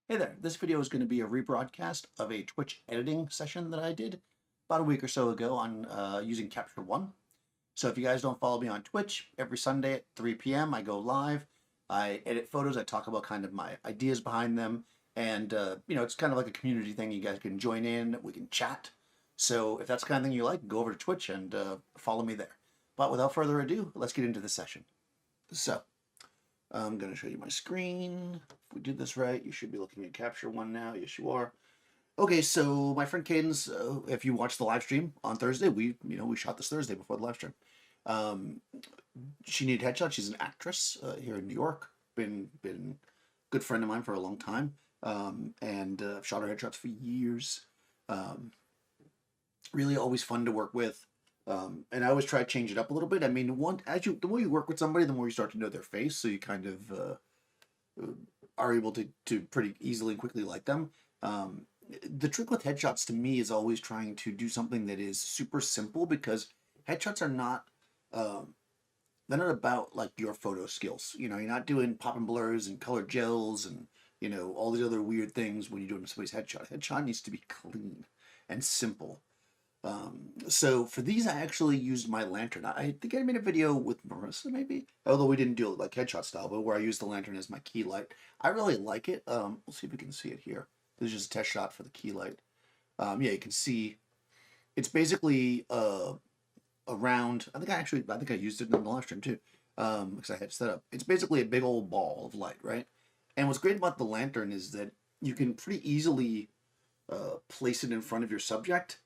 Hey there, this video is going to be a rebroadcast of a Twitch editing session that I did about a week or so ago on using Capture One. So if you guys don't follow me on Twitch, every Sunday at 3 p.m. I go live. I edit photos, I talk about kind of my ideas behind them, and it's kind of like a community thing. You guys can join in, we can chat. So if that's the kind of thing you like, go over to Twitch and follow me there. But without further ado, let's get into the session. So I'm going to show you my screen. If we did this right, you should be looking at Capture One now. Yes, you are. Okay, so my friend Kaydence, if you watched the live stream on Thursday, we shot this Thursday before the live stream. She needed headshots. She's an actress here in New York. Been a good friend of mine for a long time, and shot her headshots for years. Really always fun to work with. And I always try to change it up a little bit. I mean, the more you work with somebody, the more you start to know their face, so you kind of are able to pretty easily and quickly like them. The trick with headshots to me is always trying to do something that is super simple, because headshots are not they're not about like your photo skills. You're not doing pop and blurs and color gels and all these other weird things when you're doing somebody's headshot. Headshot needs to be clean and simple. So for these, I actually used my lantern. I think I made a video with Marissa, maybe, although we didn't do it like headshot style, but where I used the lantern as my key light. I really like it. We'll see if we can see it here. This is just a test shot for the key light. Yeah, you can see it's basically around. I think I used it in the live stream too, because I had it set up. It's basically a big old ball of light, right? And what's great about the lantern is that you can pretty easily place it in front of your subject.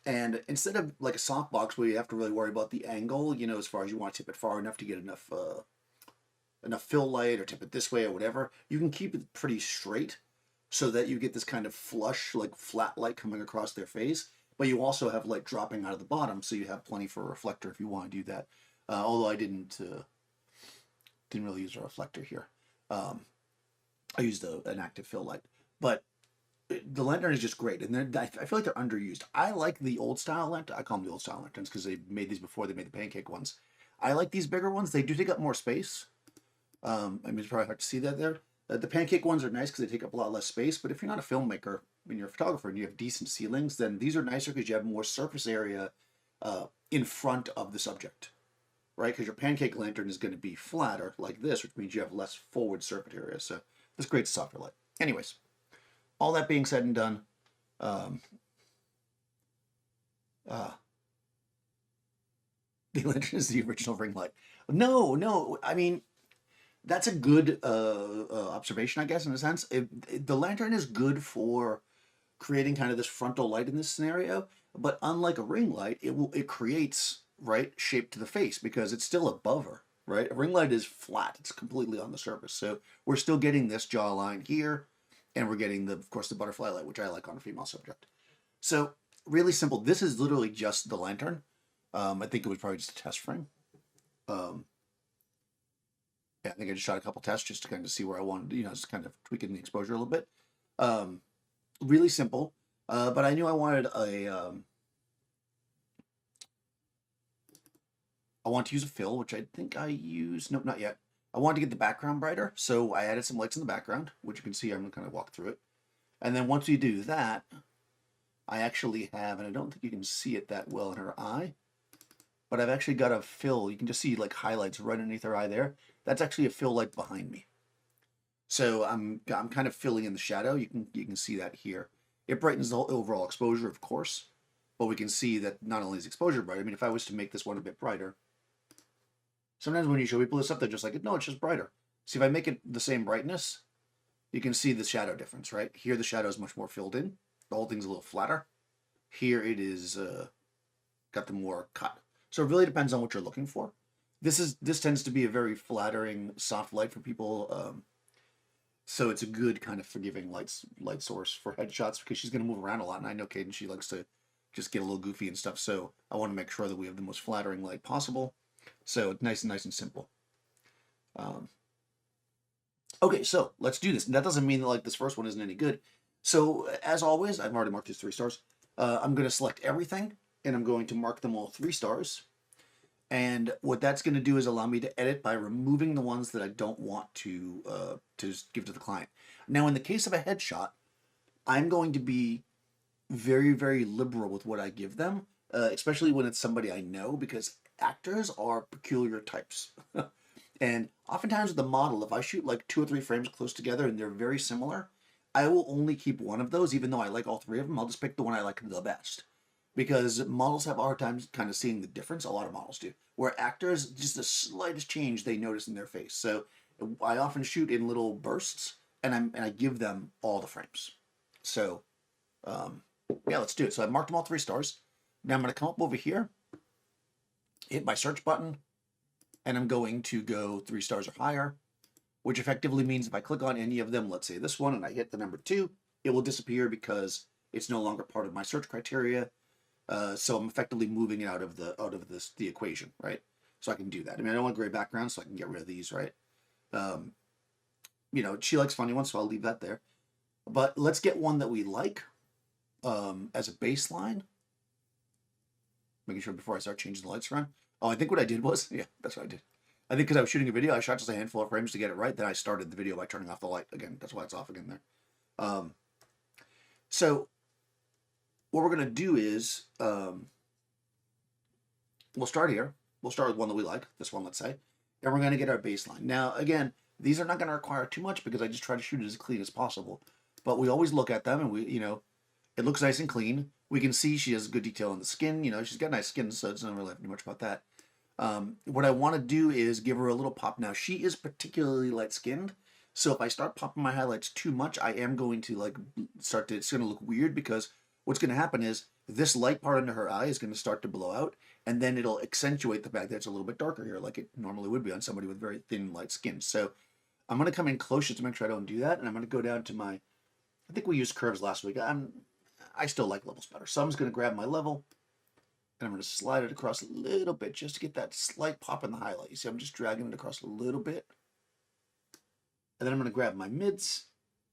And instead of like a softbox where you have to really worry about the angle, as far as you want to tip it far enough to get enough fill light, or tip it this way or whatever, you can keep it pretty straight so that you get this kind of flush, like flat light coming across their face. But you also have light dropping out of the bottom, so you have plenty for a reflector if you want to do that. Although I didn't really use a reflector here. I used an active fill light, but the lantern is just great, and I feel like they're underused. I like the old style lantern. I call them the old style lanterns because they made these before they made the pancake ones. I like these bigger ones. They do take up more space. I mean, it's probably hard to see that there. The pancake ones are nice because they take up a lot less space. But if you're not a filmmaker and you're a photographer and you have decent ceilings, then these are nicer because you have more surface area in front of the subject, right? Because your pancake lantern is going to be flatter like this, which means you have less forward surface area. So this creates softer light. Anyways. All that being said and done, the lantern is the original ring light. No, I mean, that's a good observation, I guess, in a sense. The lantern is good for creating kind of this frontal light in this scenario, but unlike a ring light, it creates, right, shape to the face because it's still above her, right? A ring light is flat. It's completely on the surface. So we're still getting this jawline here, and we're getting, of course, the butterfly light, which I like on a female subject. So really simple. This is literally just the lantern. I think it was probably just a test frame. Yeah, I think I just shot a couple tests just to kind of see where I wanted, just kind of tweaking the exposure a little bit. Really simple. But I knew I wanted I want to use a fill, which I think I used. Nope, not yet. I wanted to get the background brighter, so I added some lights in the background, which you can see. I'm going to kind of walk through it. And then once we do that, I actually have, and I don't think you can see it that well in her eye, but I've actually got a fill. You can just see like highlights right underneath her eye there. That's actually a fill light behind me. So I'm kind of filling in the shadow. You can see that here. It brightens the whole overall exposure, of course, but we can see that not only is exposure bright. I mean, if I was to make this one a bit brighter, sometimes when you show people this stuff, they're just like, no, it's just brighter. See, if I make it the same brightness, you can see the shadow difference, right? Here, the shadow is much more filled in. The whole thing's a little flatter. Here, it is got the more cut. So it really depends on what you're looking for. This tends to be a very flattering, soft light for people. So it's a good kind of forgiving light source for headshots because she's going to move around a lot. And I know Kaydence, she likes to just get a little goofy and stuff. So I want to make sure that we have the most flattering light possible. So it's nice and simple. Okay, so let's do this. And that doesn't mean that like this first one isn't any good. So as always, I've already marked these 3 stars. I'm going to select everything, and I'm going to mark them all 3 stars. And what that's going to do is allow me to edit by removing the ones that I don't want to give to the client. Now, in the case of a headshot, I'm going to be very, very liberal with what I give them, especially when it's somebody I know, because actors are peculiar types. And oftentimes with the model, if I shoot like 2 or 3 frames close together and they're very similar, I will only keep one of those, even though I like all 3 of them. I'll just pick the one I like the best. Because models have a hard time kind of seeing the difference. A lot of models do. Where actors, just the slightest change they notice in their face. So I often shoot in little bursts, and I give them all the frames. So yeah, let's do it. So I marked them all 3 stars. Now I'm going to come up over here, hit my search button, and I'm going to go 3 stars or higher, which effectively means if I click on any of them, let's say this one, and I hit the number 2, it will disappear because it's no longer part of my search criteria. So I'm effectively moving it out of the equation, right? So I can do that. I mean, I don't want gray background, so I can get rid of these, right? You know, she likes funny ones, so I'll leave that there. But let's get one that we like as a baseline. Making sure before I start changing the lights around. Oh, I think what I did was, yeah, that's what I did. I think because I was shooting a video, I shot just a handful of frames to get it right. Then I started the video by turning off the light again. That's why it's off again there. So what we're going to do is we'll start here. We'll start with one that we like, this one, let's say, and we're going to get our baseline. Now, again, these are not going to require too much because I just try to shoot it as clean as possible. But we always look at them and we, you know, it looks nice and clean. We can see she has good detail in the skin. You know, she's got nice skin, so it's not really have to do much about that. What I want to do is give her a little pop. Now, she is particularly light-skinned, so if I start popping my highlights too much, I am going to, like, it's going to look weird because what's going to happen is this light part under her eye is going to start to blow out, and then it'll accentuate the fact that it's a little bit darker here, like it normally would be on somebody with very thin, light skin. So I'm going to come in closer to make sure I don't do that, and I'm going to go down to my, I think we used curves last week. I still like levels better. So I'm just going to grab my level, and I'm going to slide it across a little bit just to get that slight pop in the highlight. You see, I'm just dragging it across a little bit. And then I'm going to grab my mids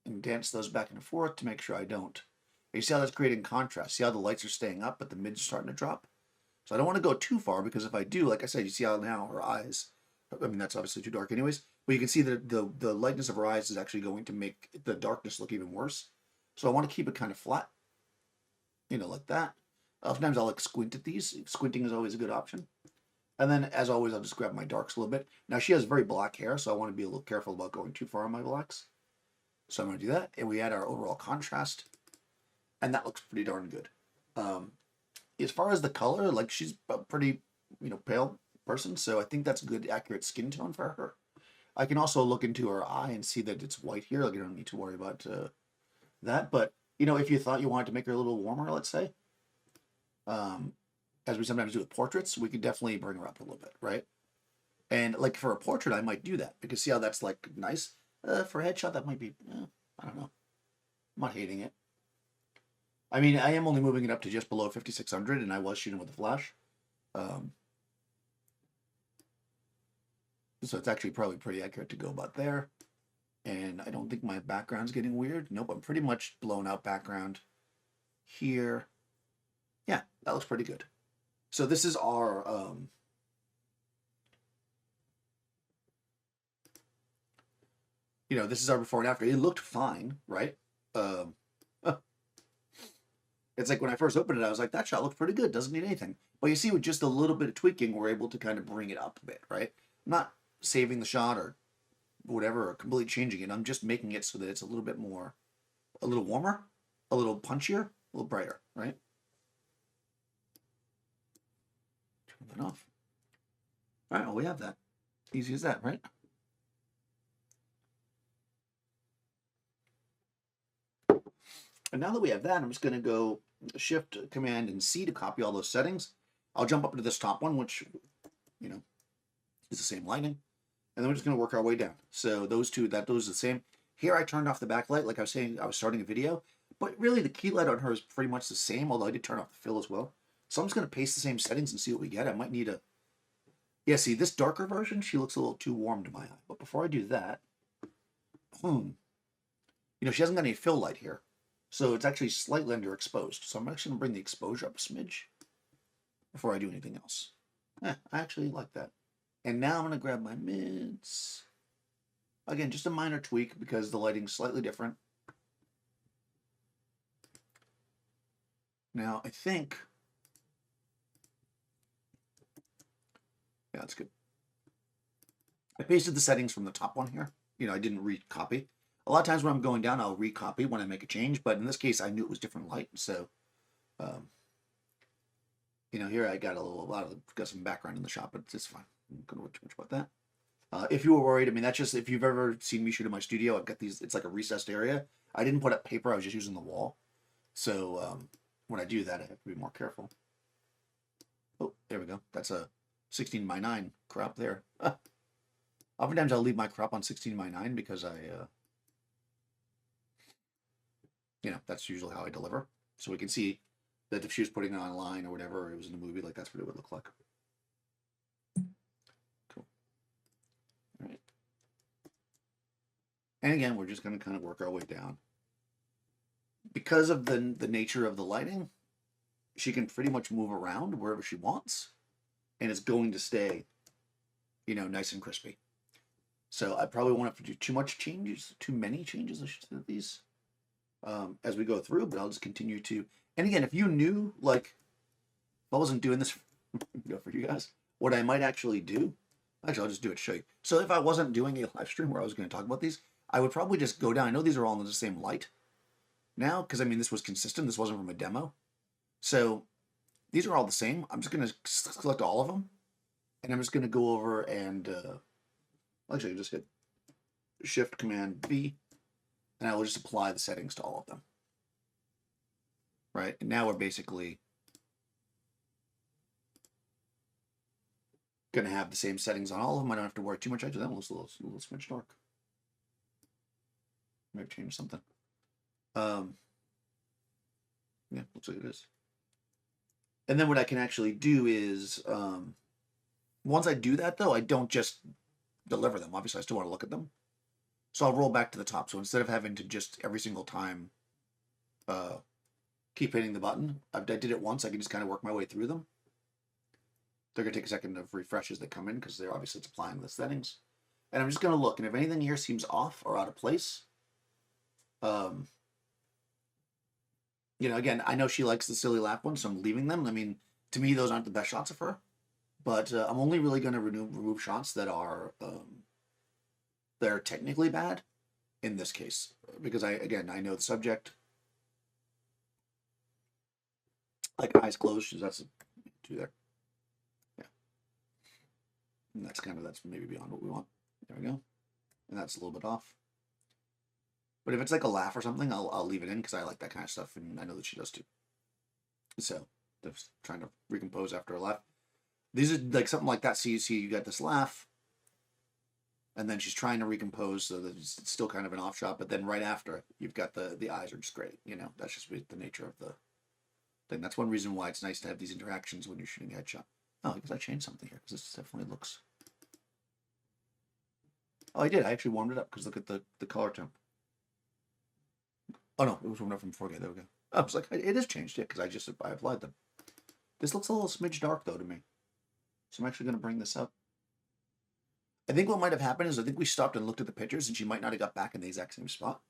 and dance those back and forth to make sure I don't. You see how that's creating contrast? See how the lights are staying up, but the mids are starting to drop? So I don't want to go too far because if I do, like I said, you see how now her eyes, I mean, that's obviously too dark anyways, but you can see that the lightness of her eyes is actually going to make the darkness look even worse. So I want to keep it kind of flat, you know, like that. Oftentimes I'll like squint at these. Squinting is always a good option. And then, as always, I'll just grab my darks a little bit. Now, she has very black hair, so I want to be a little careful about going too far on my blacks. So I'm going to do that. And we add our overall contrast. And that looks pretty darn good. As far as the color, like, she's a pretty, you know, pale person. So I think that's a good, accurate skin tone for her. I can also look into her eye and see that it's white here. Like, you don't need to worry about that. But, you know, if you thought you wanted to make her a little warmer, let's say, as we sometimes do with portraits, we could definitely bring her up a little bit, right? And like for a portrait, I might do that because see how that's like nice? For a headshot, that might be, I don't know. I'm not hating it. I mean, I am only moving it up to just below 5600 and I was shooting with a flash. So it's actually probably pretty accurate to go about there. And I don't think my background's getting weird. Nope, I'm pretty much blown out background here. Yeah, that looks pretty good. So this is our, you know, this is our before and after. It looked fine, right? It's like when I first opened it, I was like, that shot looks pretty good. Doesn't need anything. But you see, with just a little bit of tweaking, we're able to kind of bring it up a bit, right? I'm not saving the shot or whatever, or completely changing it. I'm just making it so that it's a little bit more, a little warmer, a little punchier, a little brighter, right? Turn that off. All right, well, we have that. Easy as that, right? And now that we have that, I'm just going to go Shift, Command, and C to copy all those settings. I'll jump up into this top one, which, you know, is the same lighting. And then we're just going to work our way down. So those two, those are the same. Here I turned off the backlight. Like I was saying, I was starting a video. But really, the key light on her is pretty much the same, although I did turn off the fill as well. So I'm just going to paste the same settings and see what we get. I might need a... Yeah, see, this darker version, she looks a little too warm to my eye. But before I do that... You know, she hasn't got any fill light here. So it's actually slightly underexposed. So I'm actually going to bring the exposure up a smidge before I do anything else. I actually like that. And now I'm going to grab my mids. Again, just a minor tweak because the lighting's slightly different. Now, I think... Yeah, that's good. I pasted the settings from the top one here. You know, I didn't recopy. A lot of times when I'm going down, I'll recopy when I make a change. But in this case, I knew it was different light. So, you know, here I got got some background in the shot, but it's fine. I'm not going to worry too much about that. If you were worried, I mean, that's just, if you've ever seen me shoot in my studio, I've got these, it's like a recessed area. I didn't put up paper, I was just using the wall. So when I do that, I have to be more careful. Oh, there we go. That's a 16:9 crop there. Oftentimes I'll leave my crop on 16:9 because you know, that's usually how I deliver. So we can see that if she was putting it online or whatever, or it was in a movie, like that's what it would look like. Cool. All right. And again, we're just going to kind of work our way down. Because of the nature of the lighting, she can pretty much move around wherever she wants, and it's going to stay, you know, nice and crispy. So I probably won't have to do too many changes, I should say, these as we go through, but I'll just continue to. And again, if you knew, like, if I wasn't doing this for you guys, what I might actually do, actually, I'll just do it to show you. So if I wasn't doing a live stream where I was going to talk about these, I would probably just go down. I know these are all in the same light now, because I mean, this was consistent. This wasn't from a demo. So these are all the same. I'm just going to select all of them, and I'm just going to go over and actually just hit Shift Command V, and I will just apply the settings to all of them. Right, and now we're basically going to have the same settings on all of them. I don't have to worry too much. Actually, that one looks a little smidge dark. Maybe change something. Yeah, looks like it is. And then what I can actually do is, once I do that though, I don't just deliver them. Obviously, I still want to look at them. So I'll roll back to the top. So instead of having to just every single time keep hitting the button, I did it once. I can just kind of work my way through them. They're going to take a second of refresh as they come in because they're obviously it's applying the settings. And I'm just going to look. And if anything here seems off or out of place, you know, again, I know she likes the silly laugh ones, so I'm leaving them. I mean, to me, those aren't the best shots of her. But I'm only really going to remove shots that are technically bad in this case. Because, I know the subject. Like eyes closed, that's two there. Yeah. And that's maybe beyond what we want. There we go. And that's a little bit off. But if it's like a laugh or something, I'll leave it in because I like that kind of stuff, and I know that she does too. So, just trying to recompose after a laugh. These are like something like that. So you got this laugh, and then she's trying to recompose, so that it's still kind of an off shot. But then right after, you've got the eyes are just great. You know, that's just the nature of the thing. That's one reason why it's nice to have these interactions when you're shooting a headshot. Oh, because I changed something here because this definitely looks. Oh, I did. I actually warmed it up because look at the color temp. Oh no, it was warmed up from 4K. There we go. I was like, it is changed, yeah, because I applied them. This looks a little smidge dark though to me, so I'm actually going to bring this up. I think what might have happened is I think we stopped and looked at the pictures, and she might not have got back in the exact same spot.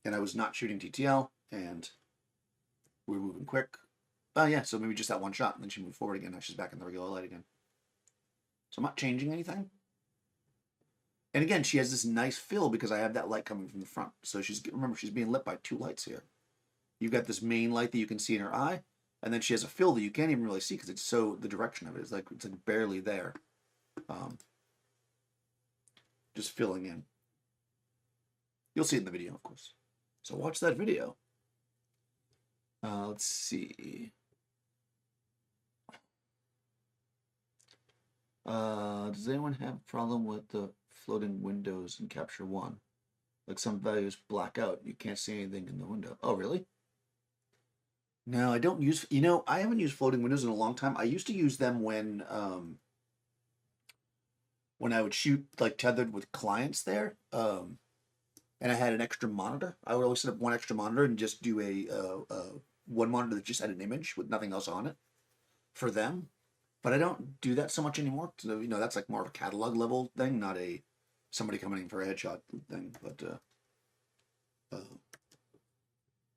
And I was not shooting TTL, and we were moving quick. Oh yeah, so maybe just that one shot, and then she moved forward again. Now she's back in the regular light again. So I'm not changing anything. And again, she has this nice fill because I have that light coming from the front. So remember, she's being lit by two lights here. You've got this main light that you can see in her eye, and then she has a fill that you can't even really see because the direction of it is like it's like barely there. Just filling in. You'll see it in the video, of course. So watch that video. Let's see. Does anyone have a problem with the floating windows in Capture One? Like some values black out. You can't see anything in the window. Oh, really? No, I don't use, I haven't used floating windows in a long time. I used to use them when I would shoot like tethered with clients there. And I had an extra monitor. I would always set up one extra monitor and just do one monitor that just had an image with nothing else on it for them. but I don't do that so much anymore. So, you know, that's like more of a catalog level thing, not a somebody coming in for a headshot thing. But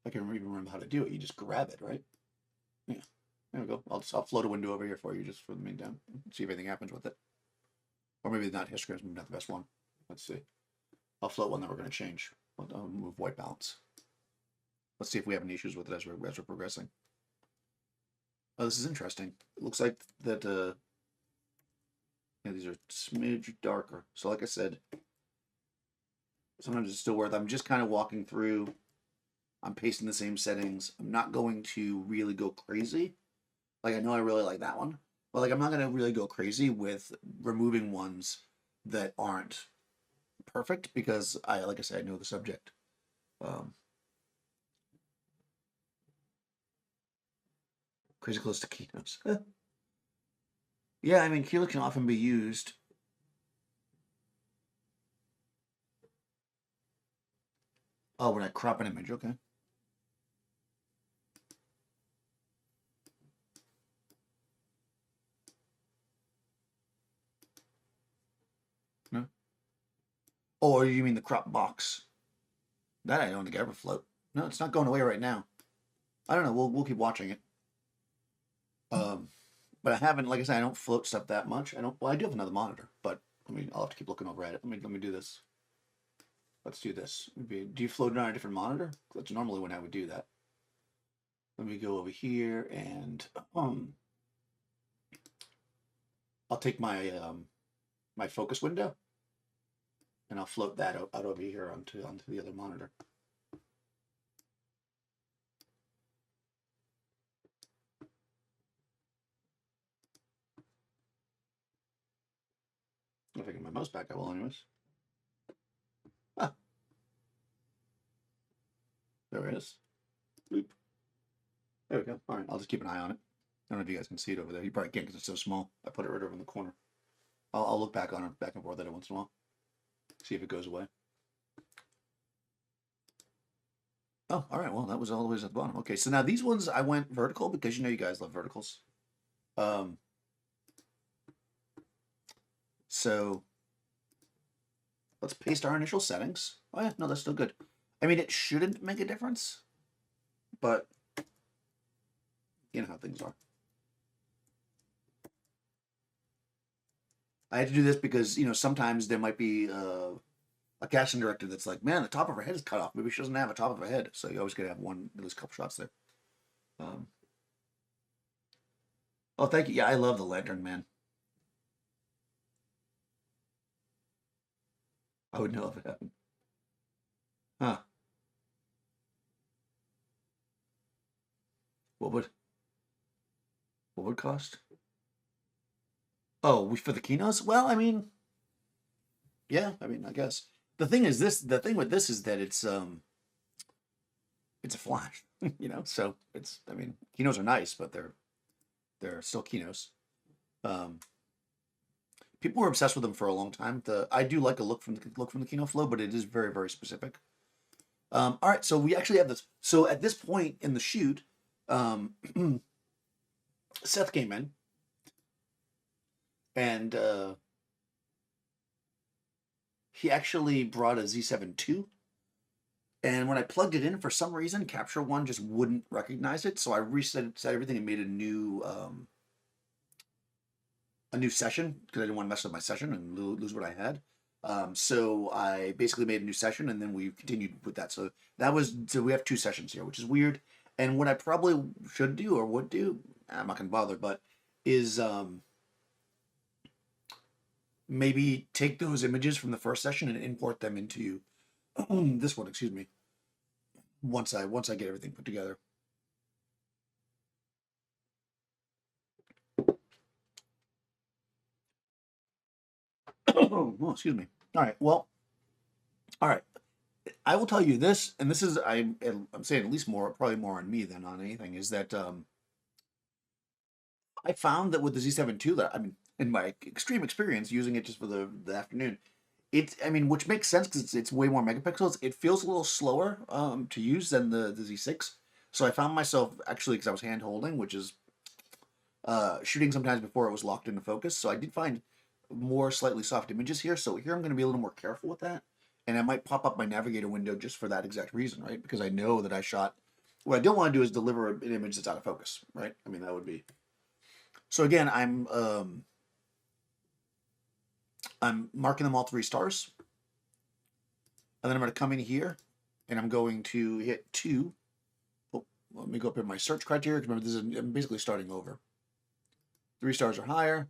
I can even remember how to do it. You just grab it, right? Yeah. There we go. I'll float a window over here for you just for the meantime. See if anything happens with it. Or maybe not histogram is not the best one. Let's see. I'll float one that we're going to change. I'll move white balance. Let's see if we have any issues with it as we're progressing. Oh, this is interesting. It looks like that yeah, these are smidge darker. So like I said, sometimes it's still worth. I'm just kind of walking through. I'm pasting the same settings. I'm not going to really go crazy. Like, I know I really like that one, but like I'm not going to really go crazy with removing ones that aren't perfect because like I said, I know the subject. Crazy close to keynotes. Yeah, I mean, keynotes can often be used. Oh, when I crop an image, okay. No. Or you mean the crop box? That I don't think I ever float. No, it's not going away right now. I don't know. We'll keep watching it. But I haven't, like I said, I don't float stuff that much. I don't. Well, I do have another monitor, but I mean, I'll have to keep looking over at it. Let me do this. Let's do this. Maybe, do you float it on a different monitor? That's normally when I would do that. Let me go over here and I'll take my my focus window and I'll float that out over here onto the other monitor. If I get my mouse back, I will anyways. Ah. There it is. Boop. There we go. All right, I'll just keep an eye on it. I don't know if you guys can see it over there. You probably can't because it's so small. I put it right over in the corner. I'll look back on it, back and forth at it once in a while. See if it goes away. Oh, all right. Well, that was all the way at the bottom. Okay, so now these ones I went vertical because you know you guys love verticals. So let's paste our initial settings. Oh yeah, no, that's still good. I mean, it shouldn't make a difference, but you know how things are. I had to do this because, you know, sometimes there might be a casting director that's like, man, the top of her head is cut off. Maybe she doesn't have a top of her head. So you always got to have one, at least a couple shots there. Oh, thank you. Yeah, I love the lantern, man. I would know if it happened. Huh. What would cost? Oh, for the keynotes? Well, I mean, yeah, I mean, I guess. The thing is this, the thing with this is that it's a flash, you know, so it's, I mean, keynotes are nice, but they're still keynotes. People were obsessed with them for a long time. I do like a look from the keynote flow, but it is very, very specific. All right, so we actually have this. So at this point in the shoot, Seth came in, and he actually brought a Z7 II. And when I plugged it in, for some reason, Capture One just wouldn't recognize it. So I set everything and made a new session because I didn't want to mess with my session and lose what I had. So I basically made a new session and then we continued with that. So we have 2 sessions here, which is weird. And what I probably should do or would do, I'm not gonna bother, but is maybe take those images from the first session and import them into this one, excuse me. Once I get everything put together. Oh, excuse me. All right. Well, all right. I will tell you this, and this is I'm saying at least probably more on me than on anything, is that I found that with the Z7 II, that I mean, in my extreme experience using it just for the afternoon, I mean, which makes sense because it's way more megapixels. It feels a little slower to use than the Z6. So I found myself actually, because I was hand holding, which is shooting sometimes before it was locked into focus. So I did find more slightly soft images here. So here I'm going to be a little more careful with that. And I might pop up my navigator window just for that exact reason, right? Because I know that I shot. What I don't want to do is deliver an image that's out of focus, right? I mean, that would be. So again, I'm marking them all 3 stars. And then I'm going to come in here and I'm going to hit 2. Oh, let me go up in my search criteria. Remember, I'm basically starting over. 3 stars or higher.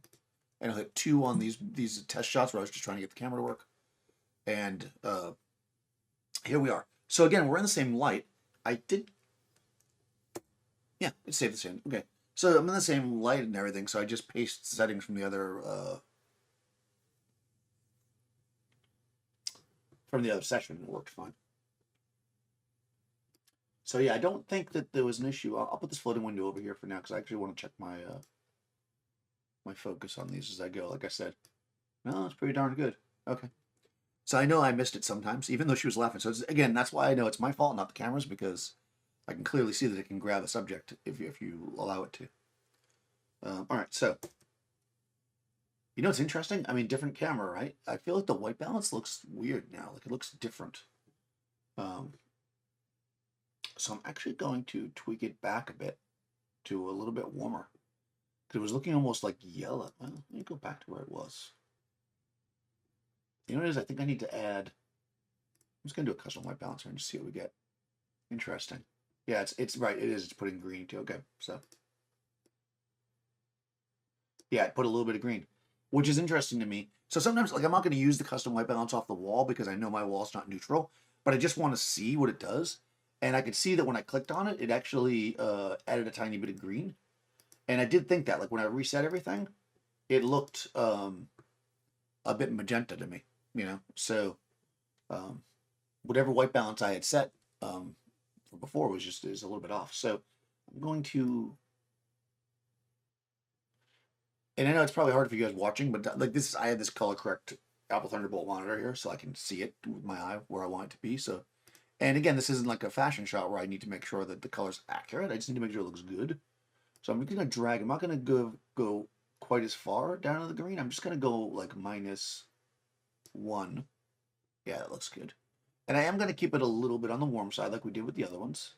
And I'll hit 2 on these test shots where I was just trying to get the camera to work. And here we are. So again, we're in the same light. Yeah, it stayed the same. Okay. So I'm in the same light and everything, so I just paste settings from the other session. It worked fine. So yeah, I don't think that there was an issue. I'll put this floating window over here for now because I actually want to check my my focus on these as I go. Like I said, no, it's pretty darn good. Okay. So I know I missed it sometimes, even though she was laughing. So again, that's why I know it's my fault, not the camera's, because I can clearly see that it can grab a subject if you allow it to. All right, so you know what's interesting? I mean, different camera, right? I feel like the white balance looks weird now. Like it looks different. So I'm actually going to tweak it back a bit to a little bit warmer. Because it was looking almost like yellow. Well, let me go back to where it was. You know what it is? I think I need to add. I'm just going to do a custom white balance here and just see what we get. Interesting. Yeah, it's right. It is. It's putting green too. Okay, so. Yeah, it put a little bit of green, which is interesting to me. So sometimes, like, I'm not going to use the custom white balance off the wall because I know my wall's not neutral, but I just want to see what it does. And I could see that when I clicked on it, it actually added a tiny bit of green. And I did think that, like, when I reset everything, it looked a bit magenta to me, you know? So whatever white balance I had set before is a little bit off. So I'm going to, and I know it's probably hard for you guys watching, but like this, I have this color correct Apple Thunderbolt monitor here, so I can see it with my eye where I want it to be. So, and again, this isn't like a fashion shot where I need to make sure that the color's accurate. I just need to make sure it looks good. So I'm going to drag. I'm not going to go quite as far down to the green. I'm just going to go like -1. Yeah, that looks good. And I am going to keep it a little bit on the warm side like we did with the other ones.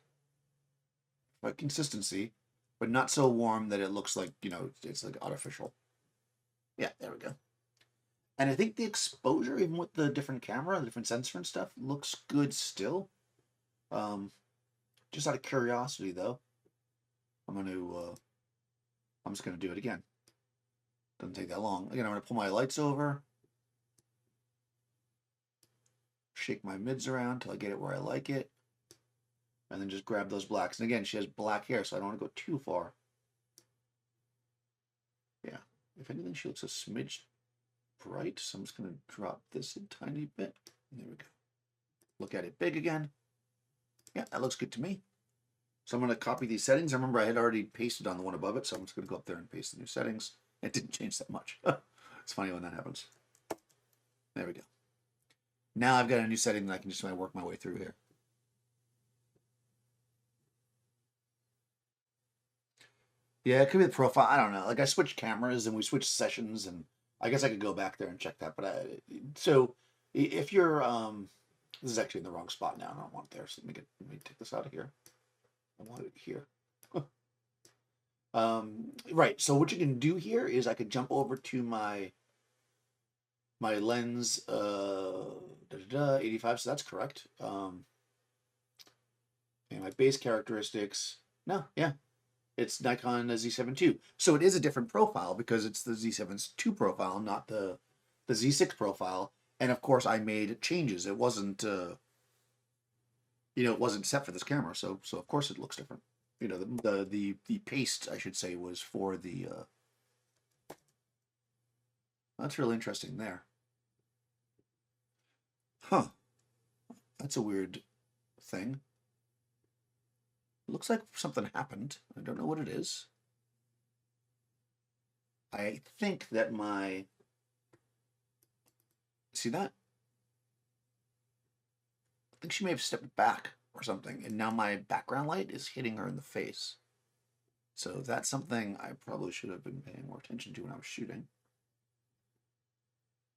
But consistency, but not so warm that it looks like, you know, it's like artificial. Yeah, there we go. And I think the exposure, even with the different camera, the different sensor and stuff, looks good still. Just out of curiosity, though, I'm just gonna do it again. Doesn't take that long. Again, I'm gonna pull my lights over, shake my mids around until I get it where I like it, and then just grab those blacks. And again, she has black hair, so I don't want to go too far. Yeah, if anything, she looks a smidge bright, so I'm just gonna drop this a tiny bit. There we go. Look at it big again. Yeah, that looks good to me. So I'm going to copy these settings. I remember I had already pasted on the one above it, so I'm just going to go up there and paste the new settings. It didn't change that much. It's funny when that happens. There we go. Now I've got a new setting that I can just work my way through here. Yeah, it could be the profile. I don't know. Like I switched cameras and we switched sessions, and I guess I could go back there and check that. But so if you're this is actually in the wrong spot now. I don't want it there. So let me take this out of here. I want it here. Right. So what you can do here is I could jump over to my lens 85. So that's correct. And my base characteristics. No, yeah. It's Nikon Z7 II. So it is a different profile because it's the Z7's II profile, not the Z6 profile. And of course I made changes. It wasn't it wasn't set for this camera, so of course it looks different. You know, the paste, I should say, was for the that's really interesting there. Huh. That's a weird thing. It looks like something happened. I don't know what it is. I think that see that? I think she may have stepped back or something, and now my background light is hitting her in the face. So that's something I probably should have been paying more attention to when I was shooting.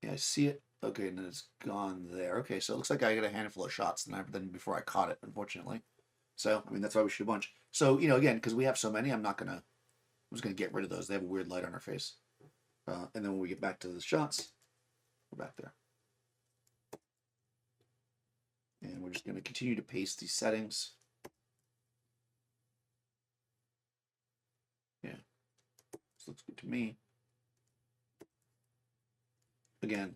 Yeah, I see it. Okay, and then it's gone there. Okay, so it looks like I got a handful of shots than before I caught it, unfortunately. So, I mean, that's why we shoot a bunch. So, you know, again, because we have so many, I'm just gonna get rid of those. They have a weird light on our face. And then when we get back to the shots, we're back there. And we're just gonna continue to paste these settings. Yeah, this looks good to me. Again,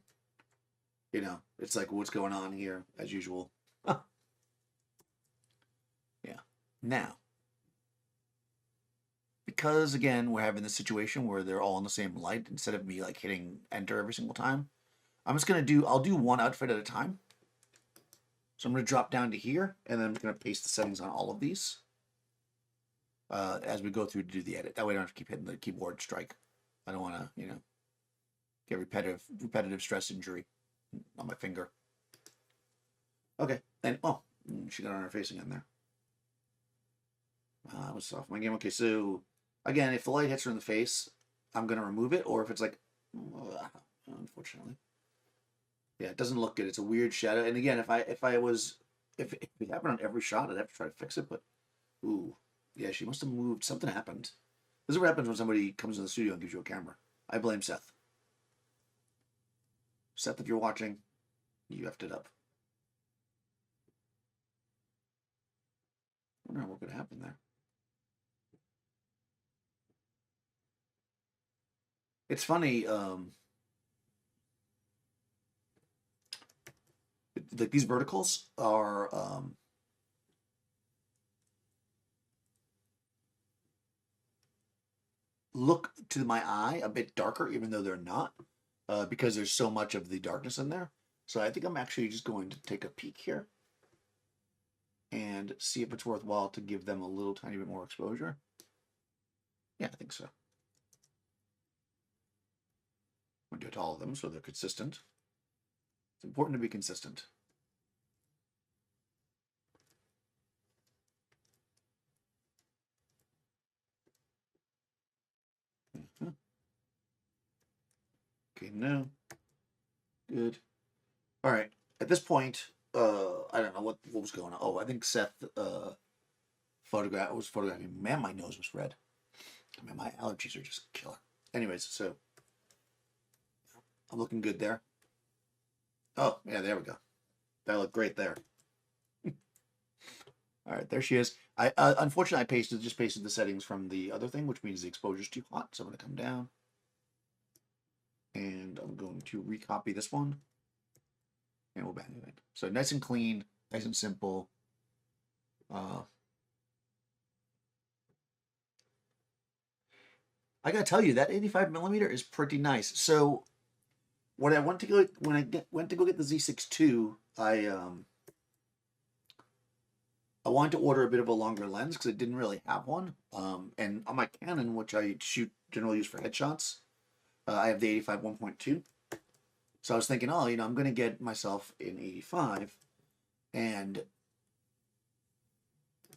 you know, it's like what's going on here as usual. Yeah. Now, because again, we're having this situation where they're all in the same light instead of me like hitting enter every single time. I'm just I'll do one outfit at a time. So I'm gonna drop down to here and then I'm gonna paste the settings on all of these as we go through to do the edit. That way I don't have to keep hitting the keyboard strike. I don't wanna, you know, get repetitive stress injury on my finger. Okay, and oh, she got on her face again there. That was soft my game. Okay, so again, if the light hits her in the face, I'm gonna remove it, or if it's like, unfortunately, yeah, it doesn't look good. It's a weird shadow. And again, if it happened on every shot, I'd have to try to fix it. But ooh, yeah, she must have moved. Something happened. This is what happens when somebody comes in the studio and gives you a camera. I blame Seth. Seth, if you're watching, you effed it up. I wonder what could happen there. It's funny, like these verticals are look to my eye a bit darker, even though they're not, because there's so much of the darkness in there. So I think I'm actually just going to take a peek here and see if it's worthwhile to give them a little tiny bit more exposure. Yeah, I think so. I'm going to do it to all of them so they're consistent. It's important to be consistent. Okay, no. Good. All right. At this point, I don't know what was going on. Oh, I think Seth was photographing. Man, my nose was red. I mean, my allergies are just killer. Anyways, so I'm looking good there. Oh, yeah, there we go. That looked great there. All right, there she is. I unfortunately I just pasted the settings from the other thing, which means the exposure's too hot. So I'm going to come down, and I'm going to recopy this one, and we'll bang it in. So nice and clean, nice and simple. I gotta tell you that 85mm is pretty nice. So when I went to go get the Z6 II, I wanted to order a bit of a longer lens because I didn't really have one. And on my Canon, which I generally use for headshots, I have the 85 1.2. So I was thinking, oh, you know, I'm going to get myself an 85.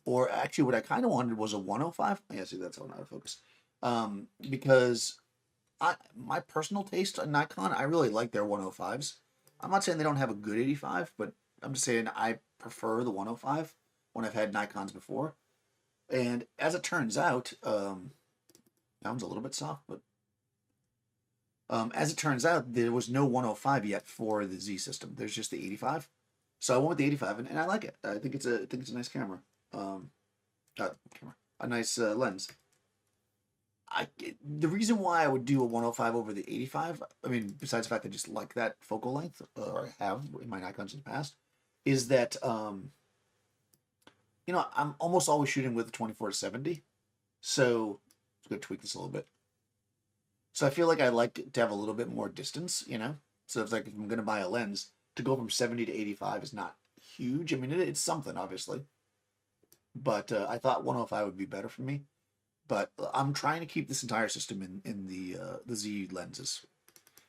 Or actually what I kind of wanted was a 105. Yeah, see, that's out of focus. Because my personal taste on Nikon, I really like their 105s. I'm not saying they don't have a good 85, but I'm just saying I prefer the 105 when I've had Nikons before. And as it turns out, that one's a little bit soft, but as it turns out, there was no 105 yet for the Z system. There's just the 85. So I went with the 85, and I like it. I think it's a nice camera. A nice lens. The reason why I would do a 105 over the 85, I mean, besides the fact that I just like that focal length, or I have in my Nikons in the past, is that, you know, I'm almost always shooting with a 24-70. So, I'm going to tweak this a little bit. So I feel like I like to have a little bit more distance, you know? So it's like if I'm going to buy a lens, to go from 70 to 85 is not huge. I mean, it's something, obviously. But I thought 105 would be better for me. But I'm trying to keep this entire system in the Z lenses.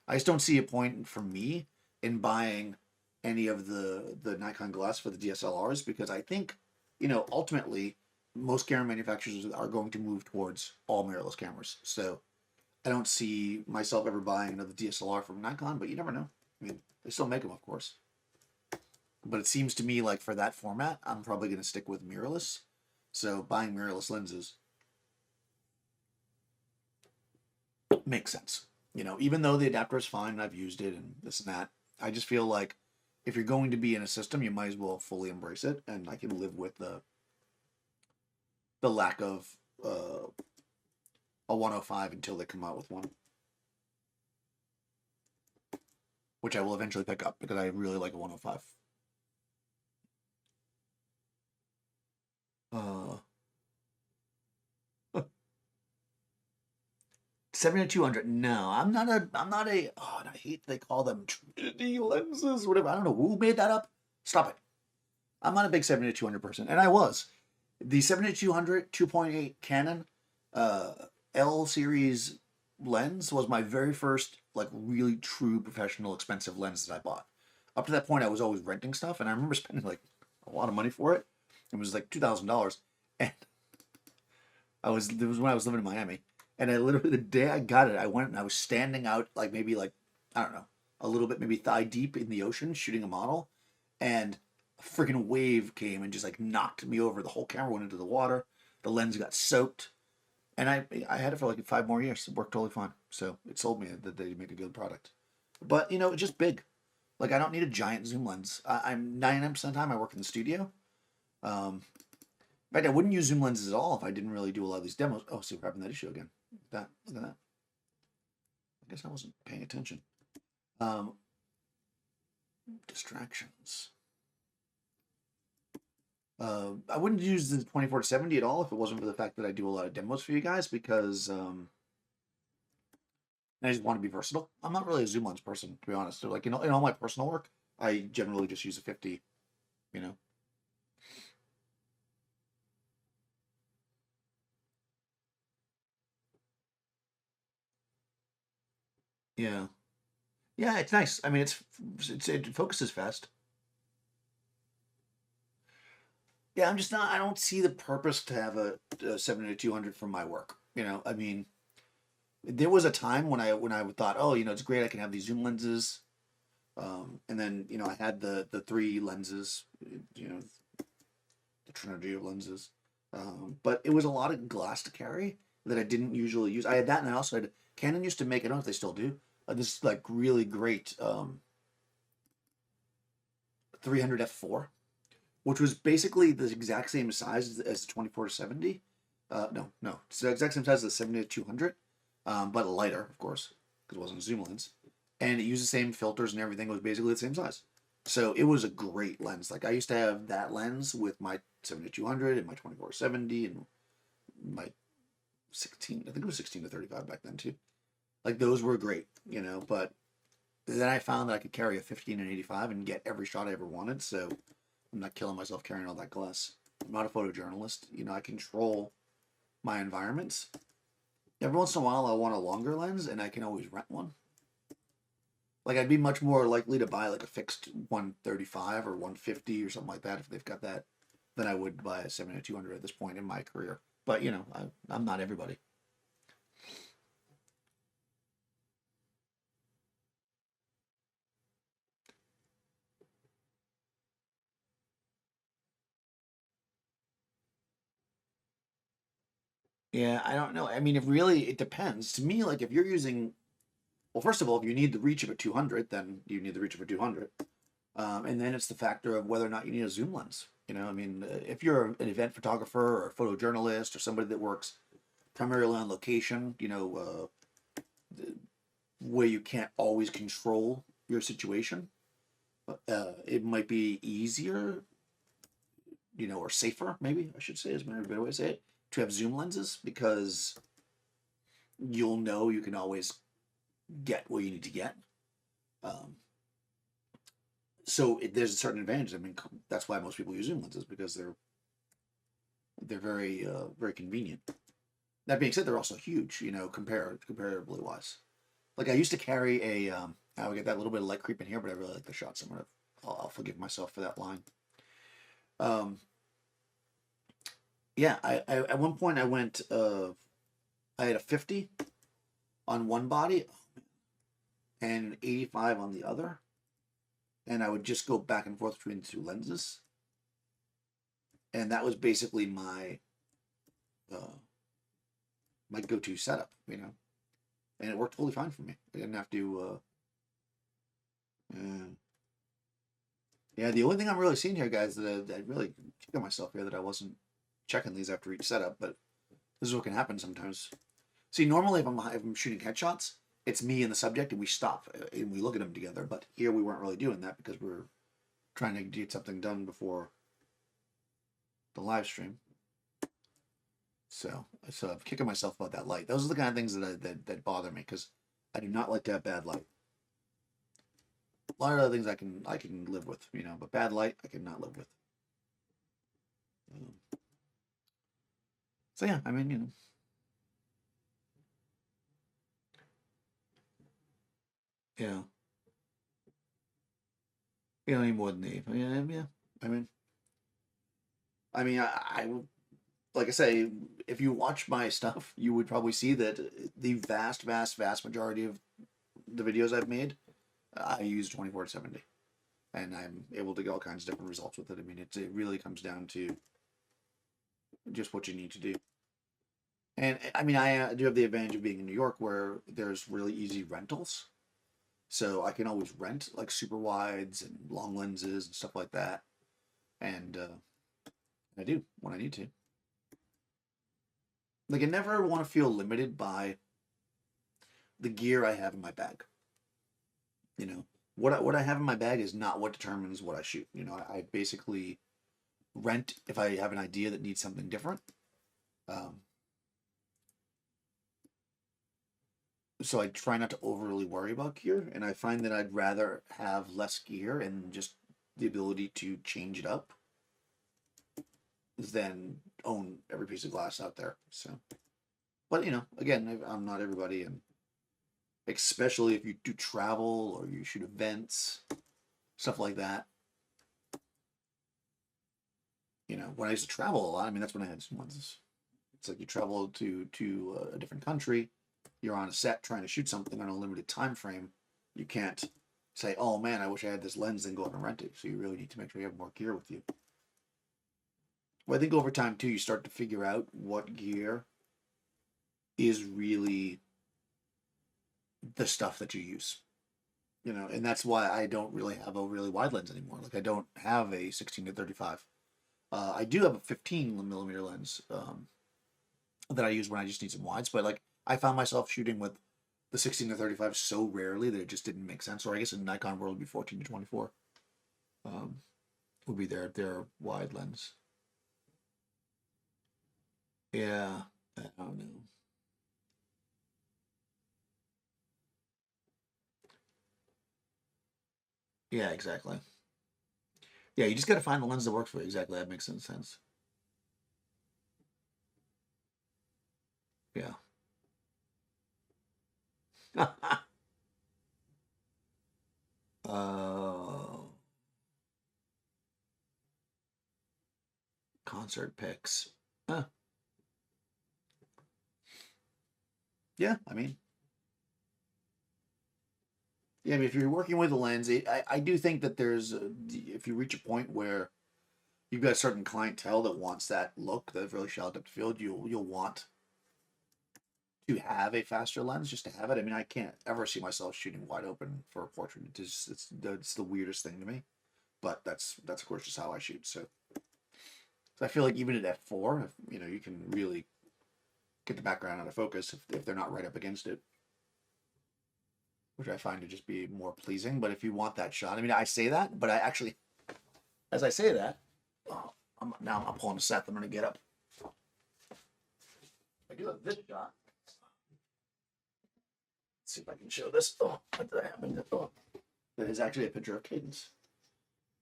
I just don't see a point for me in buying any of the Nikon glass for the DSLRs because I think, you know, ultimately most camera manufacturers are going to move towards all mirrorless cameras. So I don't see myself ever buying another DSLR from Nikon, but you never know. I mean, they still make them, of course. But it seems to me like for that format, I'm probably going to stick with mirrorless. So buying mirrorless lenses makes sense. You know, even though the adapter is fine and I've used it and this and that, I just feel like if you're going to be in a system, you might as well fully embrace it. And I can live with the lack of a 105 until they come out with one, which I will eventually pick up because I really like a 105. 70-200. No, I'm not a. Oh, and I hate they call them Trinity lenses, whatever. I don't know who made that up. Stop it. I'm not a big 70-200 person, and I was. The 70-200 2.8 Canon L series lens was my very first like really true professional expensive lens that I bought. Up to that point, I was always renting stuff, and I remember spending like a lot of money for it. It was like $2,000, and it was when I was living in Miami. And I literally, the day I got it, I went and I was standing out like maybe like, I don't know, a little bit, maybe thigh deep in the ocean shooting a model. And a freaking wave came and just like knocked me over. The whole camera went into the water. The lens got soaked. And I had it for like 5 more years. It worked totally fine. So it sold me that they make a good product. But, you know, it's just big. Like, I don't need a giant zoom lens. I'm 99% of the time I work in the studio. In fact, I wouldn't use zoom lenses at all if I didn't really do a lot of these demos. Oh, see, we're having that issue again. Look at that. I guess I wasn't paying attention. Distractions. I wouldn't use the 24-70 at all if it wasn't for the fact that I do a lot of demos for you guys because I just want to be versatile. I'm not really a zoom lens person, to be honest. So like in all my personal work, I generally just use a 50, you know. Yeah. Yeah, it's nice. I mean, it focuses fast. Yeah, I'm just not. I don't see the purpose to have a 70-200 for my work. You know, I mean, there was a time when I thought, oh, you know, it's great. I can have these zoom lenses, and then you know, I had the 3 lenses. You know, the trinity of lenses, but it was a lot of glass to carry that I didn't usually use. I had that, and I also had Canon used to make. I don't know if they still do. This like really great 300 f4, which was basically the exact same size as the 24-70. No, it's the exact same size as the 70-200, but lighter, of course, because it wasn't a zoom lens. And it used the same filters and everything. It was basically the same size. So it was a great lens. Like I used to have that lens with my 70-200 and my 24-70 and my 16. I think it was 16-35 back then too. Like those were great, you know. But then I found that I could carry a 15 and 85 and get every shot I ever wanted. So I'm not killing myself carrying all that glass. I'm not a photojournalist. You know, I control my environments. Every once in a while, I want a longer lens, and I can always rent one. Like, I'd be much more likely to buy, like, a fixed 135 or 150 or something like that if they've got that than I would buy a 70-200 at this point in my career. But, you know, I'm not everybody. Yeah, I don't know. I mean, it depends. To me, like, if you're using, well, first of all, if you need the reach of a 200, then you need the reach of a 200. And then it's the factor of whether or not you need a zoom lens. You know, I mean, if you're an event photographer or a photojournalist or somebody that works primarily on location, you know, where you can't always control your situation, it might be easier, you know, or safer, maybe I should say, is maybe a better way to say it, to have zoom lenses because you'll know you can always get what you need to get. So there's a certain advantage. I mean, that's why most people use zoom lenses because they're very very convenient. That being said, they're also huge, you know, comparably wise. Like I used to carry a, I would get that little bit of light creep in here, but I really like the shot, so I'll forgive myself for that line. Yeah, I at one point I went, I had a 50 on one body and an 85 on the other, and I would just go back and forth between the two lenses, and that was basically uh, my go-to setup, you know, and it worked totally fine for me. I didn't have to. Yeah, the only thing I'm really seeing here, guys, that I really kick on myself here that I wasn't checking these after each setup, but this is what can happen sometimes. See, normally if I'm shooting headshots, it's me and the subject, and we stop and we look at them together. But here we weren't really doing that because we're trying to get something done before the live stream. So I'm kicking myself about that light. Those are the kind of things that bother me because I do not like to have bad light. A lot of other things I can live with, you know, but bad light I cannot live with. So yeah, I mean, you know. Yeah. You don't need more than 8. Yeah. I mean, I like I say, if you watch my stuff, you would probably see that the vast majority of the videos I've made, I use 24 to 70, and I'm able to get all kinds of different results with it. I mean, it really comes down to just what you need to do. And I mean, I do have the advantage of being in New York, where there's really easy rentals, so I can always rent like super wides and long lenses and stuff like that, and I do when I need to. Like, I never want to feel limited by the gear I have in my bag. You know, what I have in my bag is not what determines what I shoot. You know, I basically rent if I have an idea that needs something different. So I try not to overly worry about gear, and I find that I'd rather have less gear and just the ability to change it up than own every piece of glass out there. So, but you know, again, I'm not everybody, and especially if you do travel or you shoot events, stuff like that. You know, when I used to travel a lot, I mean, that's when I had some ones. It's like you travel to a different country, you're on a set trying to shoot something on a limited time frame. You can't say, "Oh man, I wish I had this lens," and go out and rent it. So you really need to make sure you have more gear with you. Well, I think over time too, you start to figure out what gear is really the stuff that you use. You know, and that's why I don't really have a really wide lens anymore. Like, I don't have a 16 to 35. I do have a 15 millimeter lens that I use when I just need some wides, but like I found myself shooting with the 16 to 35 so rarely that it just didn't make sense. Or I guess in Nikon world would be 14 to 24 would be their wide lens. Yeah, I don't know. Yeah, exactly. Yeah, you just got to find the lens that works for you. Exactly, that makes sense. Yeah. uh, Concert pics. Yeah, I mean, yeah, I mean, if you're working with a lens, I do think that if you reach a point where you've got a certain clientele that wants that look, that really shallow depth of field, you'll want to have a faster lens just to have it. I mean, I can't ever see myself shooting wide open for a portrait. It's the weirdest thing to me. But that's of course just how I shoot. So I feel like even at f4, you know, you can really get the background out of focus if they're not right up against it, which I find to just be more pleasing. But if you want that shot, I mean, I say that, but I actually, as I say that, I'm pulling a Seth. I'm going to get up. I do have this shot. Let's see if I can show this. Oh, what did I happen? Oh, that is actually a picture of Kaydence.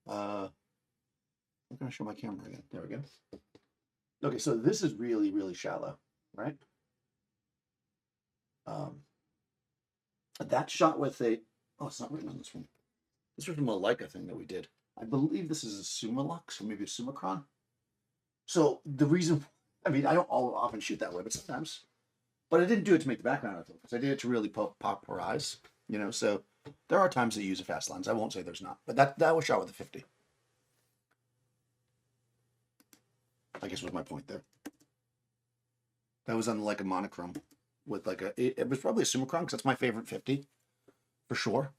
I'm going to show my camera again. There we go. Okay, so this is really shallow, right? That shot with oh, it's not written on this one. This was from a Leica thing that we did. I believe this is a Summilux or maybe a Summicron. So the reason I mean, I don't often shoot that way, but sometimes. But I didn't do it to make the background of focus. I did it to really pop her eyes, you know. So there are times that you use a fast lens. I won't say there's not, but that was shot with a 50. I guess was my point there. That was on like a monochrome with like it was probably a Summicron because that's my favorite 50 for sure.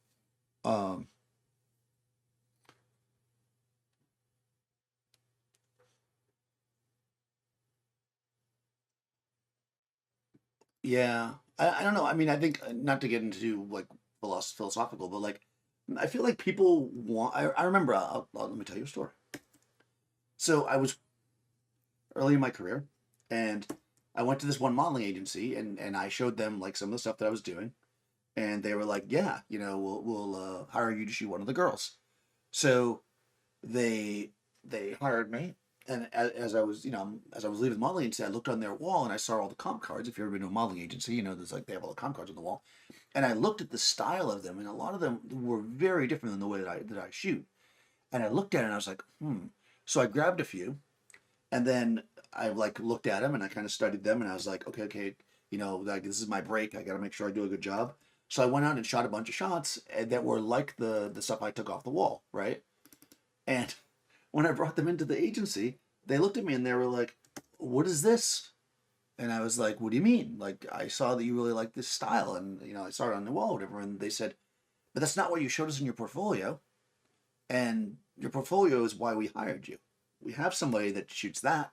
Yeah, I don't know. I mean, I think not to get into like philosophical, but like I feel like people want. I remember. Let me tell you a story. So I was early in my career, and I went to this one modeling agency, and I showed them like some of the stuff that I was doing, and they were like, "Yeah, you know, we'll hire you to shoot one of the girls." So they they hired me, and as I was, you know, as I was leaving the modeling agency, I looked on their wall and I saw all the comp cards. If you've ever been to a modeling agency, you know there's like they have all the comp cards on the wall, and I looked at the style of them, and a lot of them were very different than the way that I shoot. And I looked at it and I was like, hmm. So I grabbed a few, and then I like looked at them and I kind of studied them, and I was like, okay, you know, like this is my break. I got to make sure I do a good job. So I went out and shot a bunch of shots that were like the stuff I took off the wall, right? And when I brought them into the agency, they looked at me and they were like, "What is this?" And I was like, "What do you mean? Like, I saw that you really like this style, and you know, I saw it on the wall, or whatever." And they said, "But that's not what you showed us in your portfolio, and your portfolio is why we hired you. We have somebody that shoots that."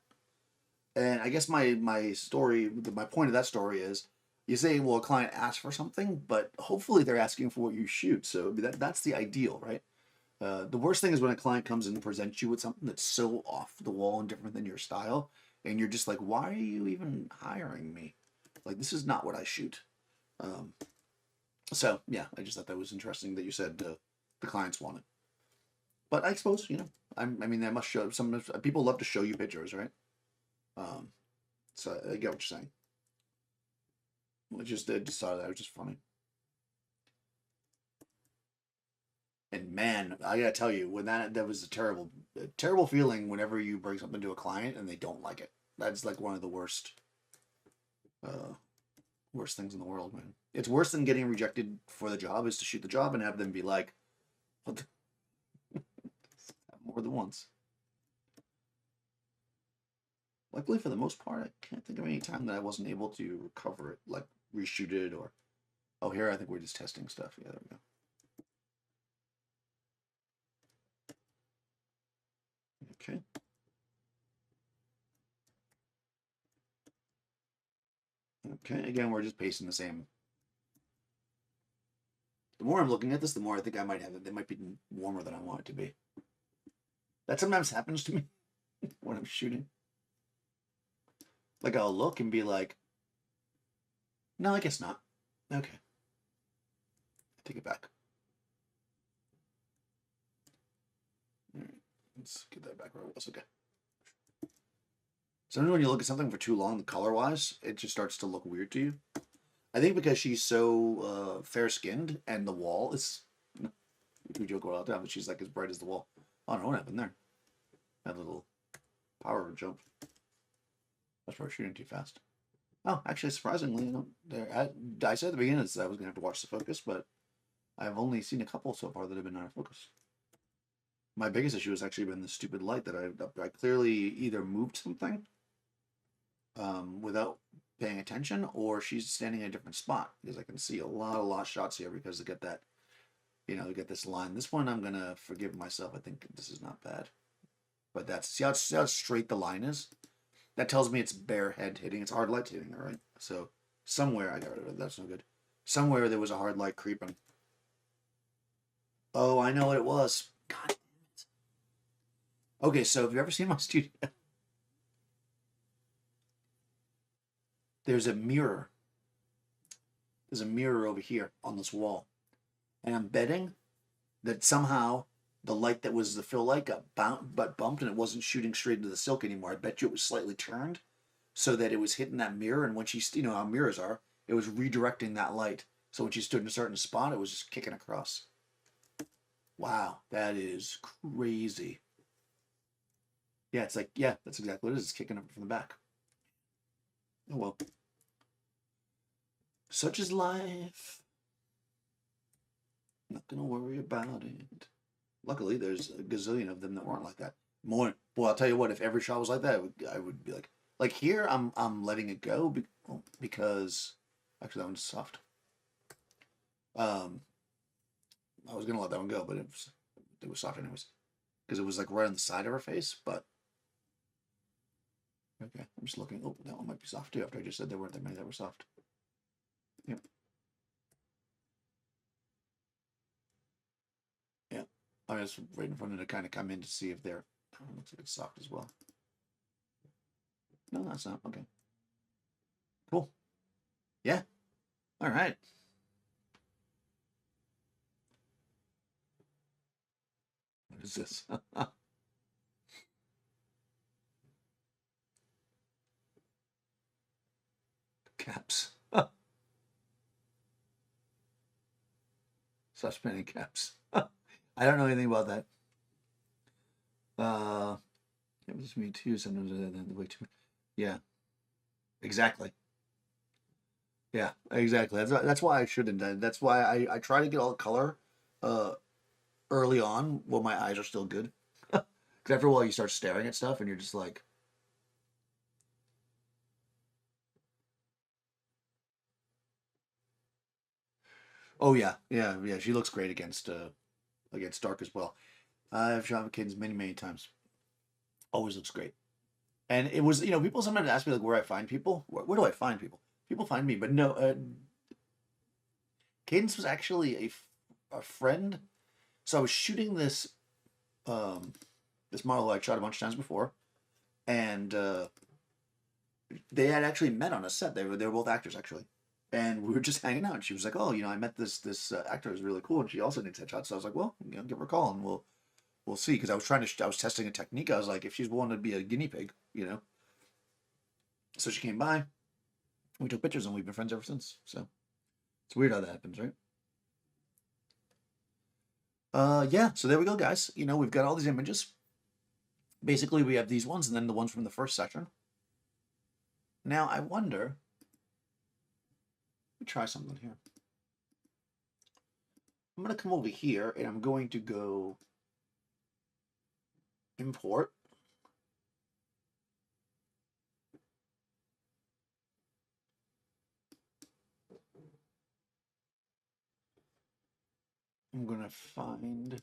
And I guess my story, my point of that story is, you say, well, a client asks for something, but hopefully they're asking for what you shoot. So that's the ideal, right? The worst thing is when a client comes and presents you with something that's so off the wall and different than your style, and you're just like, why are you even hiring me? Like, this is not what I shoot. Um, so yeah, I just thought that was interesting that you said the clients want it. But I suppose you know, I mean, that must show some people love to show you pictures, right? Um, so I get what you're saying. I just thought that was just funny. And man, I gotta tell you, when that was a terrible feeling whenever you bring something to a client and they don't like it. That's like one of the uh, worst things in the world, man. It's worse than getting rejected for the job is to shoot the job and have them be like, "What?" More than once. Luckily, for the most part, I can't think of any time that I wasn't able to recover it, like reshoot it or. Oh, here I think we're just testing stuff. Yeah, there we go. Okay. Okay. Again, we're just pasting the same. The more I'm looking at this, the more I think I might have it. They might be warmer than I want it to be. That sometimes happens to me when I'm shooting. Like I'll look and be like, no, I guess not. Okay. I take it back. All right. Let's get that back where it was. Okay. Sometimes when you look at something for too long, the color wise, it just starts to look weird to you. I think because she's so fair skinned and the wall is. We joke about that, but she's like as bright as the wall. Oh no, what happened there? That little power jump. That's probably shooting too fast. Oh, actually, surprisingly, I said at the beginning that I was gonna have to watch the focus, but I've only seen a couple so far that have been out of focus. My biggest issue has actually been the stupid light that I clearly either moved something without paying attention, or she's standing in a different spot because I can see a lot of lost shots here because they get that, you know, they get this line. This one I'm gonna forgive myself. I think this is not bad, but that's see how straight the line is. That tells me it's bare head hitting. It's hard light hitting, all right. So somewhere I got rid of it. That's no good. Somewhere there was a hard light creeping. Oh, I know what it was. God damn it. Okay, so have you ever seen my studio? There's a mirror. There's a mirror over here on this wall. And I'm betting that somehow the light that was the fill light got bumped and it wasn't shooting straight into the silk anymore. I bet you it was slightly turned so that it was hitting that mirror. And when she, you know how mirrors are, it was redirecting that light. So when she stood in a certain spot, it was just kicking across. Wow, that is crazy. Yeah, it's like, yeah, that's exactly what it is. It's kicking up from the back. Oh well. Such is life. Not gonna worry about it. Luckily, there's a gazillion of them that weren't like that. More, well, I'll tell you what. If every shot was like that, I would be like here. I'm letting it go because actually that one's soft. I was gonna let that one go, but it was soft anyways because it was like right on the side of her face. But okay, I'm just looking. Oh, that one might be soft too. After I just said there weren't that many that were soft. Yep. Yeah. I was waiting for them to kind of come in to see if they're. Oh, looks like it's soft as well. No, that's not. Okay. Cool. Yeah. All right. What is this? Caps. Suspending caps. I don't know anything about that. It was me too. Sometimes the way too. Yeah. Exactly. Yeah. Exactly. That's why I shouldn't. That's why I try to get all the color, uh, early on while my eyes are still good. Because after a while you start staring at stuff and you're just like, oh yeah, yeah, yeah. She looks great against dark as well. I've shot kids many times. Always looks great. And it was, people sometimes ask me like where I find people. Where do I find people? People find me, but no. Cadence was actually a friend. So I was shooting um, this model I shot a bunch of times before, and they had actually met on a set. They were both actors actually, and we were just hanging out. And she was like, "Oh, I met this actor who's really cool, and she also needs headshots." So I was like, "Well, give her a call, and we'll see." Because I was testing a technique. I was like, if she's willing to be a guinea pig. So she came by, we took pictures, and we've been friends ever since. So it's weird how that happens, right? Yeah. So there we go, guys. We've got all these images. Basically, we have these ones, and then the ones from the first session. Now I wonder. Let me try something here. I'm going to come over here, and I'm going to go import. I'm going to find.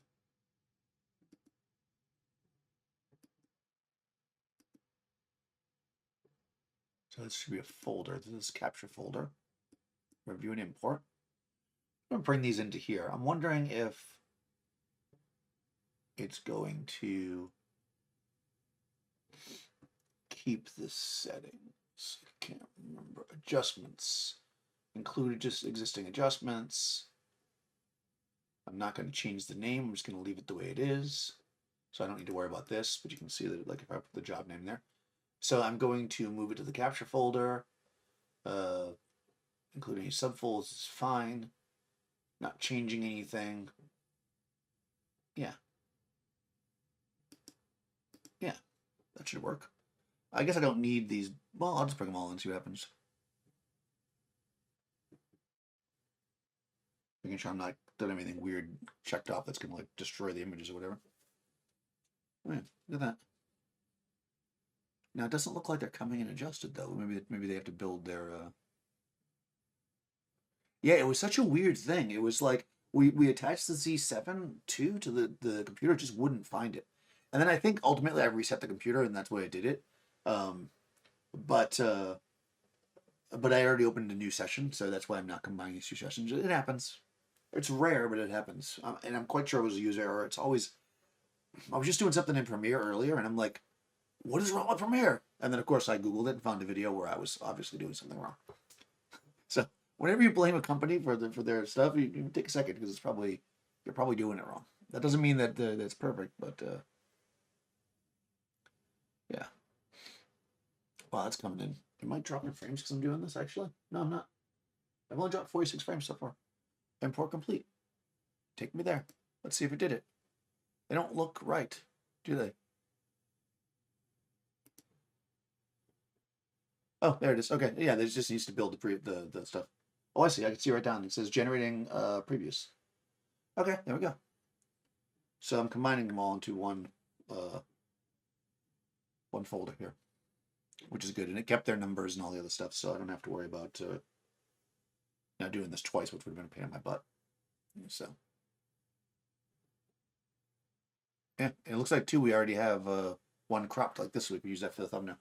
So this should be a folder. This is capture folder. Review and import. I'm going to bring these into here. I'm wondering if it's going to keep the settings. I can't remember. Adjustments. Included just existing adjustments. I'm not going to change the name. I'm just going to leave it the way it is. So I don't need to worry about this, but you can see that like if I put the job name there. So I'm going to move it to the capture folder, including any subfolders is fine. Not changing anything. Yeah. Yeah, that should work. I guess I don't need these. Well, I'll just bring them all in and see what happens. Making sure I'm not doing anything weird checked off that's going to like destroy the images or whatever. Oh, yeah, look at that. Now it doesn't look like they're coming in adjusted though. Maybe they have to build their. Yeah, it was such a weird thing. It was like we attached the Z7 to the computer, just wouldn't find it, and then I think ultimately I reset the computer and that's why I did it. Um, but I already opened a new session, so that's why I'm not combining these two sessions. It happens. It's rare, but it happens, and I'm quite sure it was a user error. It's always. I was just doing something in Premiere earlier, and I'm like, "What is wrong with Premiere?" And then of course I googled it and found a video where I was obviously doing something wrong. So whenever you blame a company for their stuff, you take a second because you're probably doing it wrong. That doesn't mean that that's perfect, but yeah. Wow, that's coming in. Am I dropping frames because I'm doing this? Actually, no, I'm not. I've only dropped 46 frames so far. Import complete. Take me there. Let's see if it did it. They don't look right, do they? Oh, there it is. Okay, yeah, this just needs to build the stuff. Oh, I see. I can see right down. It says generating previous. Okay, there we go. So I'm combining them all into one folder here, which is good, and it kept their numbers and all the other stuff, so I don't have to worry about now doing this twice, which would have been a pain in my butt. So yeah, it looks like too we already have one cropped like this, so we can use that for the thumbnail.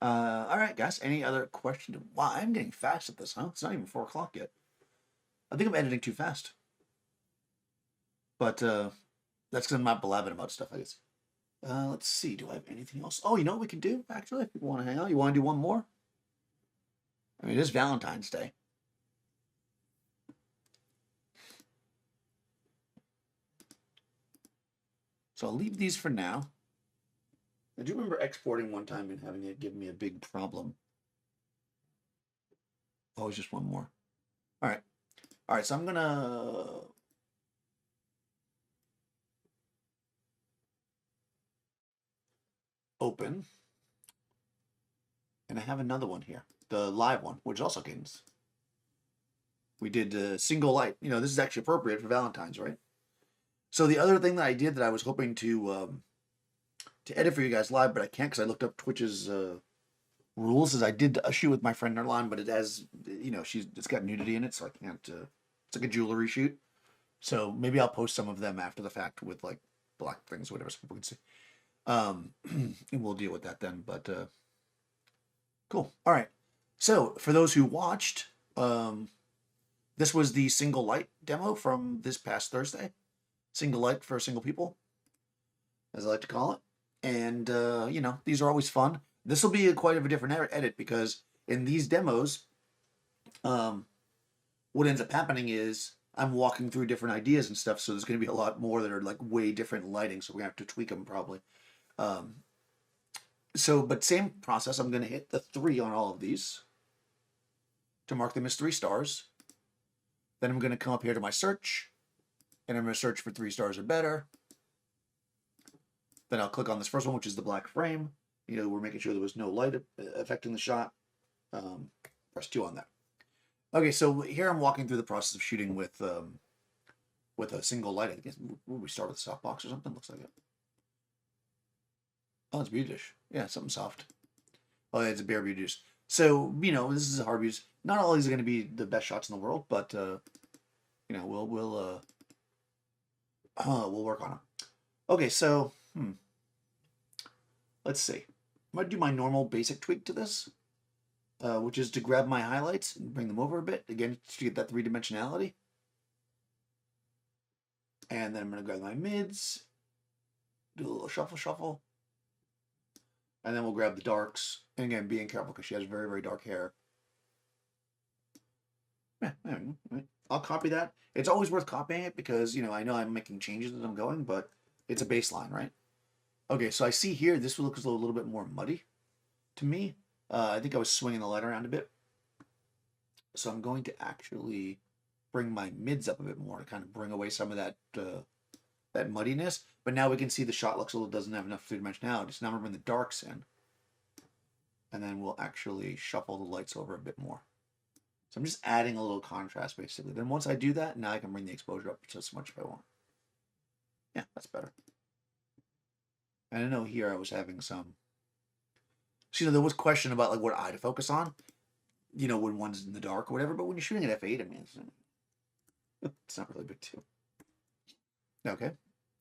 All right, guys. Any other questions? Wow, I'm getting fast at this, huh? It's not even 4 o'clock yet. I think I'm editing too fast. But that's because I'm not blabbing about stuff, I guess. Let's see. Do I have anything else? Oh, you know what we can do, actually? If people want to hang out. You want to do one more? I mean, it is Valentine's Day. So I'll leave these for now. I do remember exporting one time and having it give me a big problem. Oh, it's just one more. All right. All right, so I'm going to... open. And I have another one here. The live one, which is also Kaydence. We did single light. You know, this is actually appropriate for Valentine's, right? So the other thing that I did that I was hoping to edit for you guys live, but I can't because I looked up Twitch's rules, is I did a shoot with my friend Norton, but it has, you know, it's got nudity in it, so I can't, it's like a jewelry shoot. So maybe I'll post some of them after the fact with like black things, whatever, so people can see. And we'll deal with that then, but cool. All right. So for those who watched, this was the single light demo from this past Thursday. Single light for single people, as I like to call it. And, you know, these are always fun. This will be quite of a different edit because in these demos, what ends up happening is I'm walking through different ideas and stuff. So there's going to be a lot more that are like way different lighting. So we're going to have to tweak them probably. But same process. I'm going to hit the 3 on all of these to mark them as 3 stars. Then I'm going to come up here to my search and I'm going to search for 3 stars or better. Then I'll click on this first one, which is the black frame. You know, we're making sure there was no light affecting the shot. Press 2 on that. Okay, so here I'm walking through the process of shooting with a single light. I guess we start with a softbox or something. Looks like it. Oh, it's Beauty Dish. Yeah, something soft. Oh, yeah, it's a bare Beauty Dish. So, you know, this is a hard use. Not all these are going to be the best shots in the world, but you know, we'll work on them. Okay, so let's see. I'm going to do my normal basic tweak to this, which is to grab my highlights and bring them over a bit, again, to get that 3-dimensionality. And then I'm going to grab my mids, do a little shuffle. And then we'll grab the darks. And again, being careful because she has very, very dark hair. Yeah, I'll copy that. It's always worth copying it because, you know I'm making changes as I'm going, but it's a baseline, right? Okay, so I see here, this looks a little bit more muddy to me. I think I was swinging the light around a bit. So I'm going to actually bring my mids up a bit more to kind of bring away some of that that muddiness. But now we can see the shot looks a little, doesn't have enough 3-dimensionality. So now I'm going to bring the darks in. And then we'll actually shuffle the lights over a bit more. So I'm just adding a little contrast, basically. Then once I do that, now I can bring the exposure up just as much if I want. Yeah, that's better. And I know here I was having some... So, you know, there was question about like what eye to focus on. You know, when one's in the dark or whatever. But when you're shooting at f8, I mean, it's not really a big deal. Okay.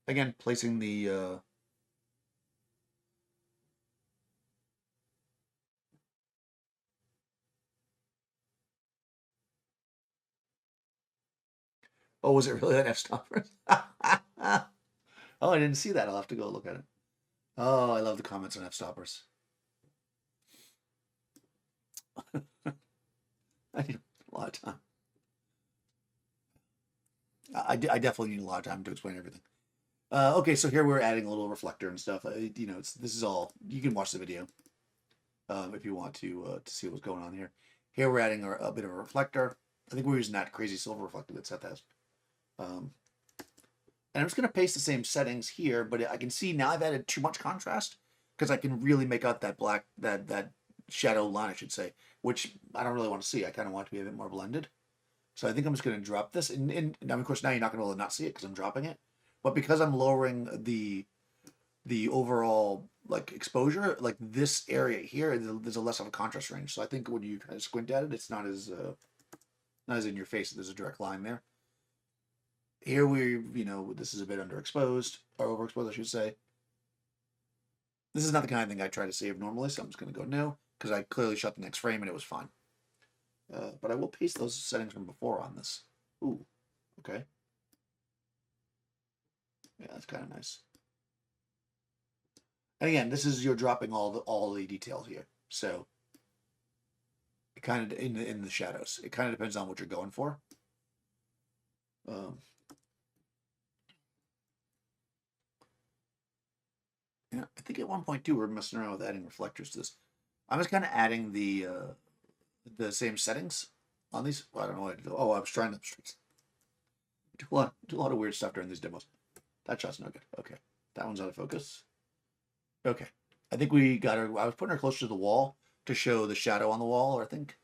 Again, placing the... Oh, was it really an f-stopper? Oh, I didn't see that. I'll have to go look at it. Oh, I love the comments on f-stoppers. I need a lot of time. I definitely need a lot of time to explain everything. Okay, so here we're adding a little reflector and stuff. You know, this is all, you can watch the video if you want to see what's going on here. Here we're adding a bit of a reflector. I think we're using that crazy silver reflector that Seth has. And I'm just going to paste the same settings here, but I can see now I've added too much contrast because I can really make out that black, that shadow line, I should say, which I don't really want to see. I kind of want it to be a bit more blended. So I think I'm just going to drop this. And now, of course, now you're not going to be able to not see it because I'm dropping it. But because I'm lowering the overall like exposure, like this area here, there's a less of a contrast range. So I think when you kind of squint at it, it's not as in your face. There's a direct line there. Here this is a bit underexposed, or overexposed, I should say. This is not the kind of thing I try to save normally, so I'm just going to go no, because I clearly shot the next frame and it was fine. But I will paste those settings from before on this. Ooh, okay. Yeah, that's kind of nice. And again, this is you're dropping all the details here, so it kind of in the shadows. It kind of depends on what you're going for. Yeah, I think at 1.2 we're messing around with adding reflectors to this. I'm just kind of adding the same settings on these. Well, I don't know what to do. Oh, I was trying to do a lot of weird stuff during these demos. That shot's no good. Okay, that one's out of focus. Okay, I think we got her. I was putting her closer to the wall to show the shadow on the wall, I think,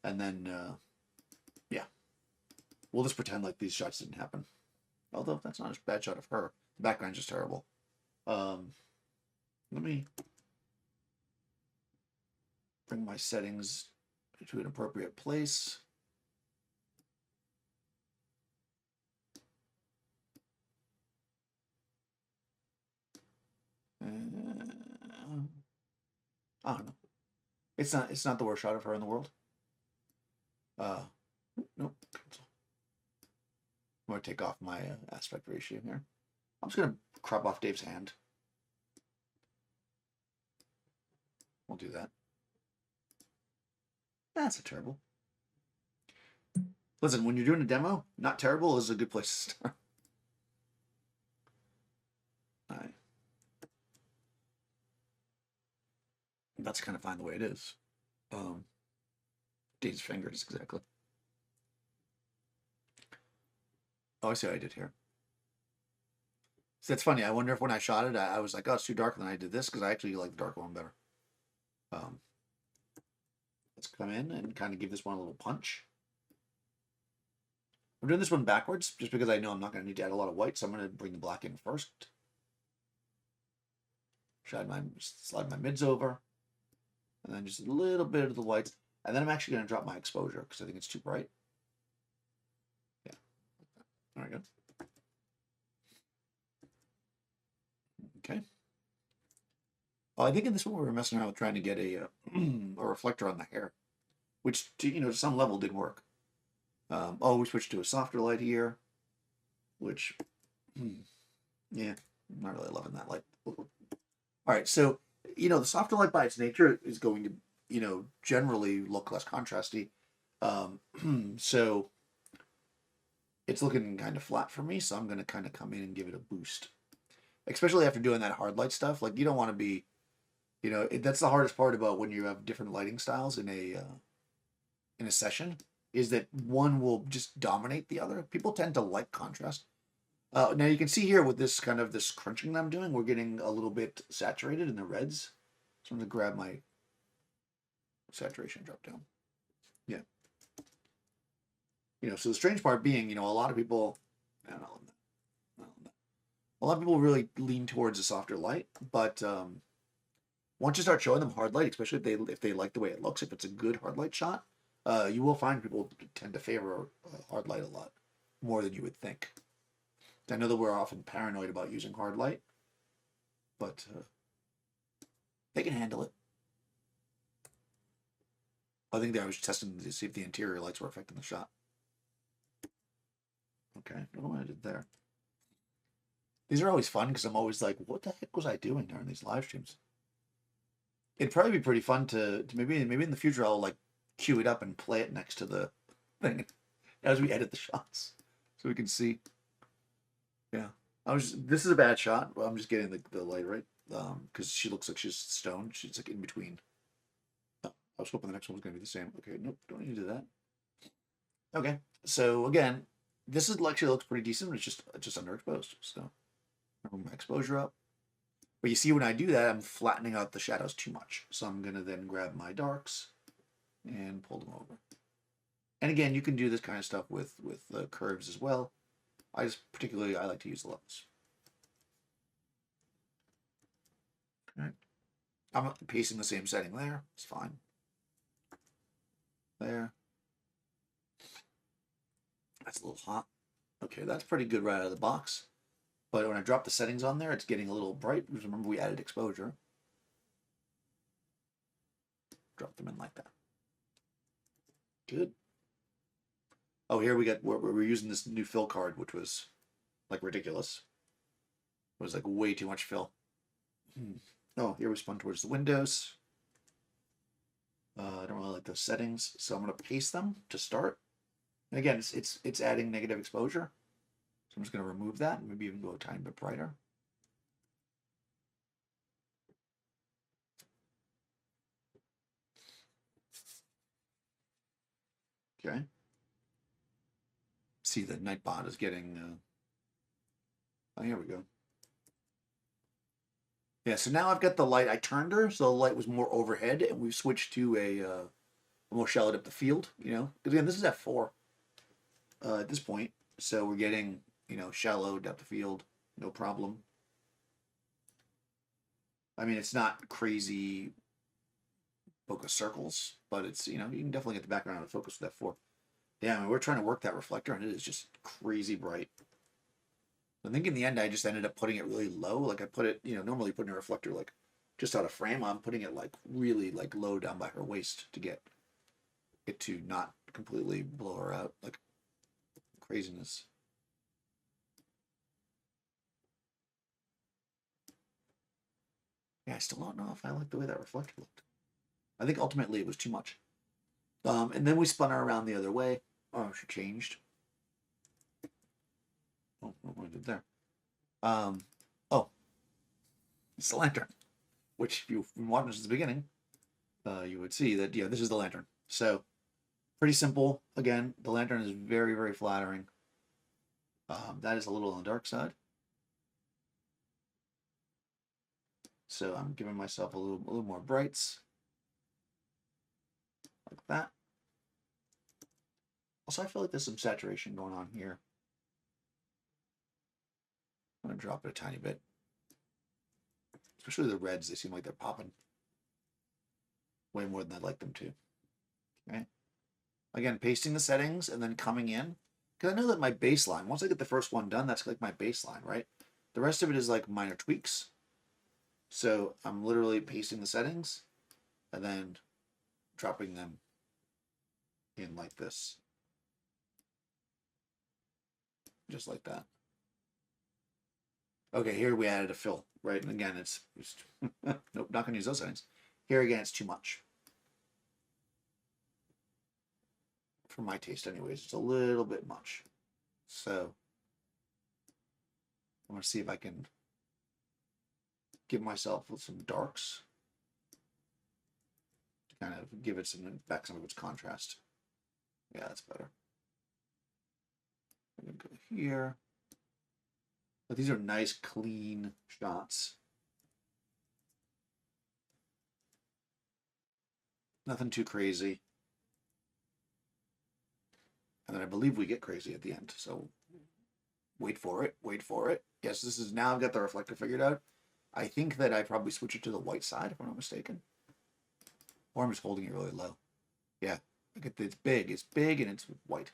and then yeah, we'll just pretend like these shots didn't happen. Although that's not a bad shot of her. The background's just terrible. Let me bring my settings to an appropriate place. I don't know. It's not the worst shot of her in the world. Nope. Cancel. I'm gonna take off my aspect ratio here. I'm just gonna crop off Dave's hand. We'll do that. That's a terrible. Listen, when you're doing a demo, not terrible is a good place to start. All right. That's kind of fine the way it is. Dave's fingers, exactly. Oh, I see what I did here. So that's funny. I wonder if when I shot it, I was like, oh, it's too dark, and then I did this because I actually like the dark one better. Let's come in and kind of give this one a little punch. I'm doing this one backwards just because I know I'm not going to need to add a lot of white, so I'm going to bring the black in first. Slide my mids over, and then just a little bit of the whites, and then I'm actually going to drop my exposure because I think it's too bright. Yeah, there we go. Okay. Well, I think in this one we were messing around with trying to get a reflector on the hair, which to some level did work. We switched to a softer light here, which, yeah, I'm not really loving that light. All right, so the softer light by its nature is going to generally look less contrasty. So it's looking kind of flat for me, so I'm going to kind of come in and give it a boost, especially after doing that hard light stuff. Like, you don't want to be, that's the hardest part about when you have different lighting styles in a session, is that one will just dominate the other. People tend to like contrast. Now you can see here with this crunching that I'm doing, we're getting a little bit saturated in the reds. So I'm going to grab my saturation, drop down. Yeah. So the strange part being, a lot of people, a lot of people really lean towards a softer light, but once you start showing them hard light, especially if they like the way it looks, if it's a good hard light shot, you will find people tend to favor hard light a lot more than you would think. I know that we're often paranoid about using hard light, but they can handle it. I think that I was testing to see if the interior lights were affecting the shot. Okay, I don't know what I did there. These are always fun because I'm always like, what the heck was I doing during these live streams? It'd probably be pretty fun to maybe in the future I'll like cue it up and play it next to the thing as we edit the shots so we can see. Yeah, this is a bad shot. Well, I'm just getting the light right because she looks like she's stoned. She's like in between. Oh, I was hoping the next one was going to be the same. Okay, nope, don't need to do that. Okay, so again, this actually looks pretty decent, but it's just underexposed. So bring my exposure up. But you see, when I do that, I'm flattening out the shadows too much. So I'm going to then grab my darks and pull them over. And again, you can do this kind of stuff with curves as well. I like to use the levels. All right. I'm pasting the same setting there. It's fine. There. That's a little hot. Okay, that's pretty good right out of the box. But when I drop the settings on there, it's getting a little bright. Because remember, we added exposure. Drop them in like that. Good. Oh, here we're using this new fill card, which was like ridiculous. It was like way too much fill. Oh, here we spun towards the windows. I don't really like those settings, so I'm going to paste them to start. And again, it's adding negative exposure. So I'm just going to remove that and maybe even go a tiny bit brighter. Okay. See, the Nightbot is getting... Oh, here we go. Yeah, so now I've got the light. I turned her, so the light was more overhead, and we've switched to a more shallow depth of field, you know? Because again, this is f4 at this point, so we're getting, you know, shallow depth of field, no problem. I mean, it's not crazy focus circles, but it's, you know, you can definitely get the background out of focus with f4. Yeah, I mean, we're trying to work that reflector, and it is just crazy bright. I think in the end, I just ended up putting it really low. Like I put it, you know, normally putting a reflector like just out of frame. I'm putting it like really like low down by her waist to get it to not completely blow her out. Like craziness. Yeah, I still don't know if I like the way that reflector looked. I think ultimately it was too much. And then we spun her around the other way. Oh, she changed. Oh, what I did there. Oh, it's the lantern, which if you've been watching since the beginning, you would see that, yeah, this is the lantern. So pretty simple. Again, the lantern is very, very flattering. That is a little on the dark side. So I'm giving myself a little more brights. Like that. Also, I feel like there's some saturation going on here. I'm going to drop it a tiny bit. Especially the reds, they seem like they're popping way more than I'd like them to. Okay. Again, pasting the settings and then coming in. Because I know that my baseline, once I get the first one done, that's like my baseline, right? The rest of it is like minor tweaks. So I'm literally pasting the settings and then dropping them in like this. Just like that. Okay, here we added a fill, right? And again, it's nope, not going to use those settings. Here again, it's too much. For my taste anyways, it's a little bit much. So I'm going to see if I can give myself some darks to kind of give it back some of its contrast. Yeah, that's better. I'm going to go here. But these are nice, clean shots. Nothing too crazy. And then I believe we get crazy at the end. So wait for it. Wait for it. Yes, this is now I've got the reflector figured out. I think that I probably switch it to the white side if I'm not mistaken. Or I'm just holding it really low. Yeah. It's big. It's big and it's white.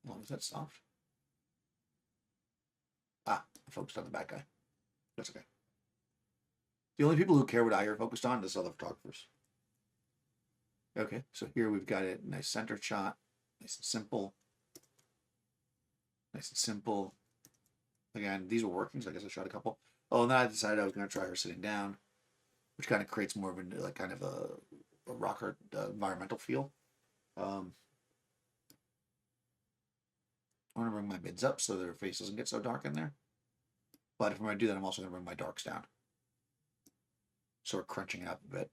Oh, is that soft? Ah, I focused on the bad guy. That's okay. The only people who care what eye you're focused on is other photographers. Okay, so here we've got a nice center shot. Nice and simple. Nice and simple. Again, these were working, so I guess I shot a couple. Oh, and then I decided I was going to try her sitting down, which kind of creates more of a like kind of a rocker environmental feel. I want to bring my mids up so that her face doesn't get so dark in there. But if I'm going to do that, I'm also going to bring my darks down. So we're crunching it up a bit.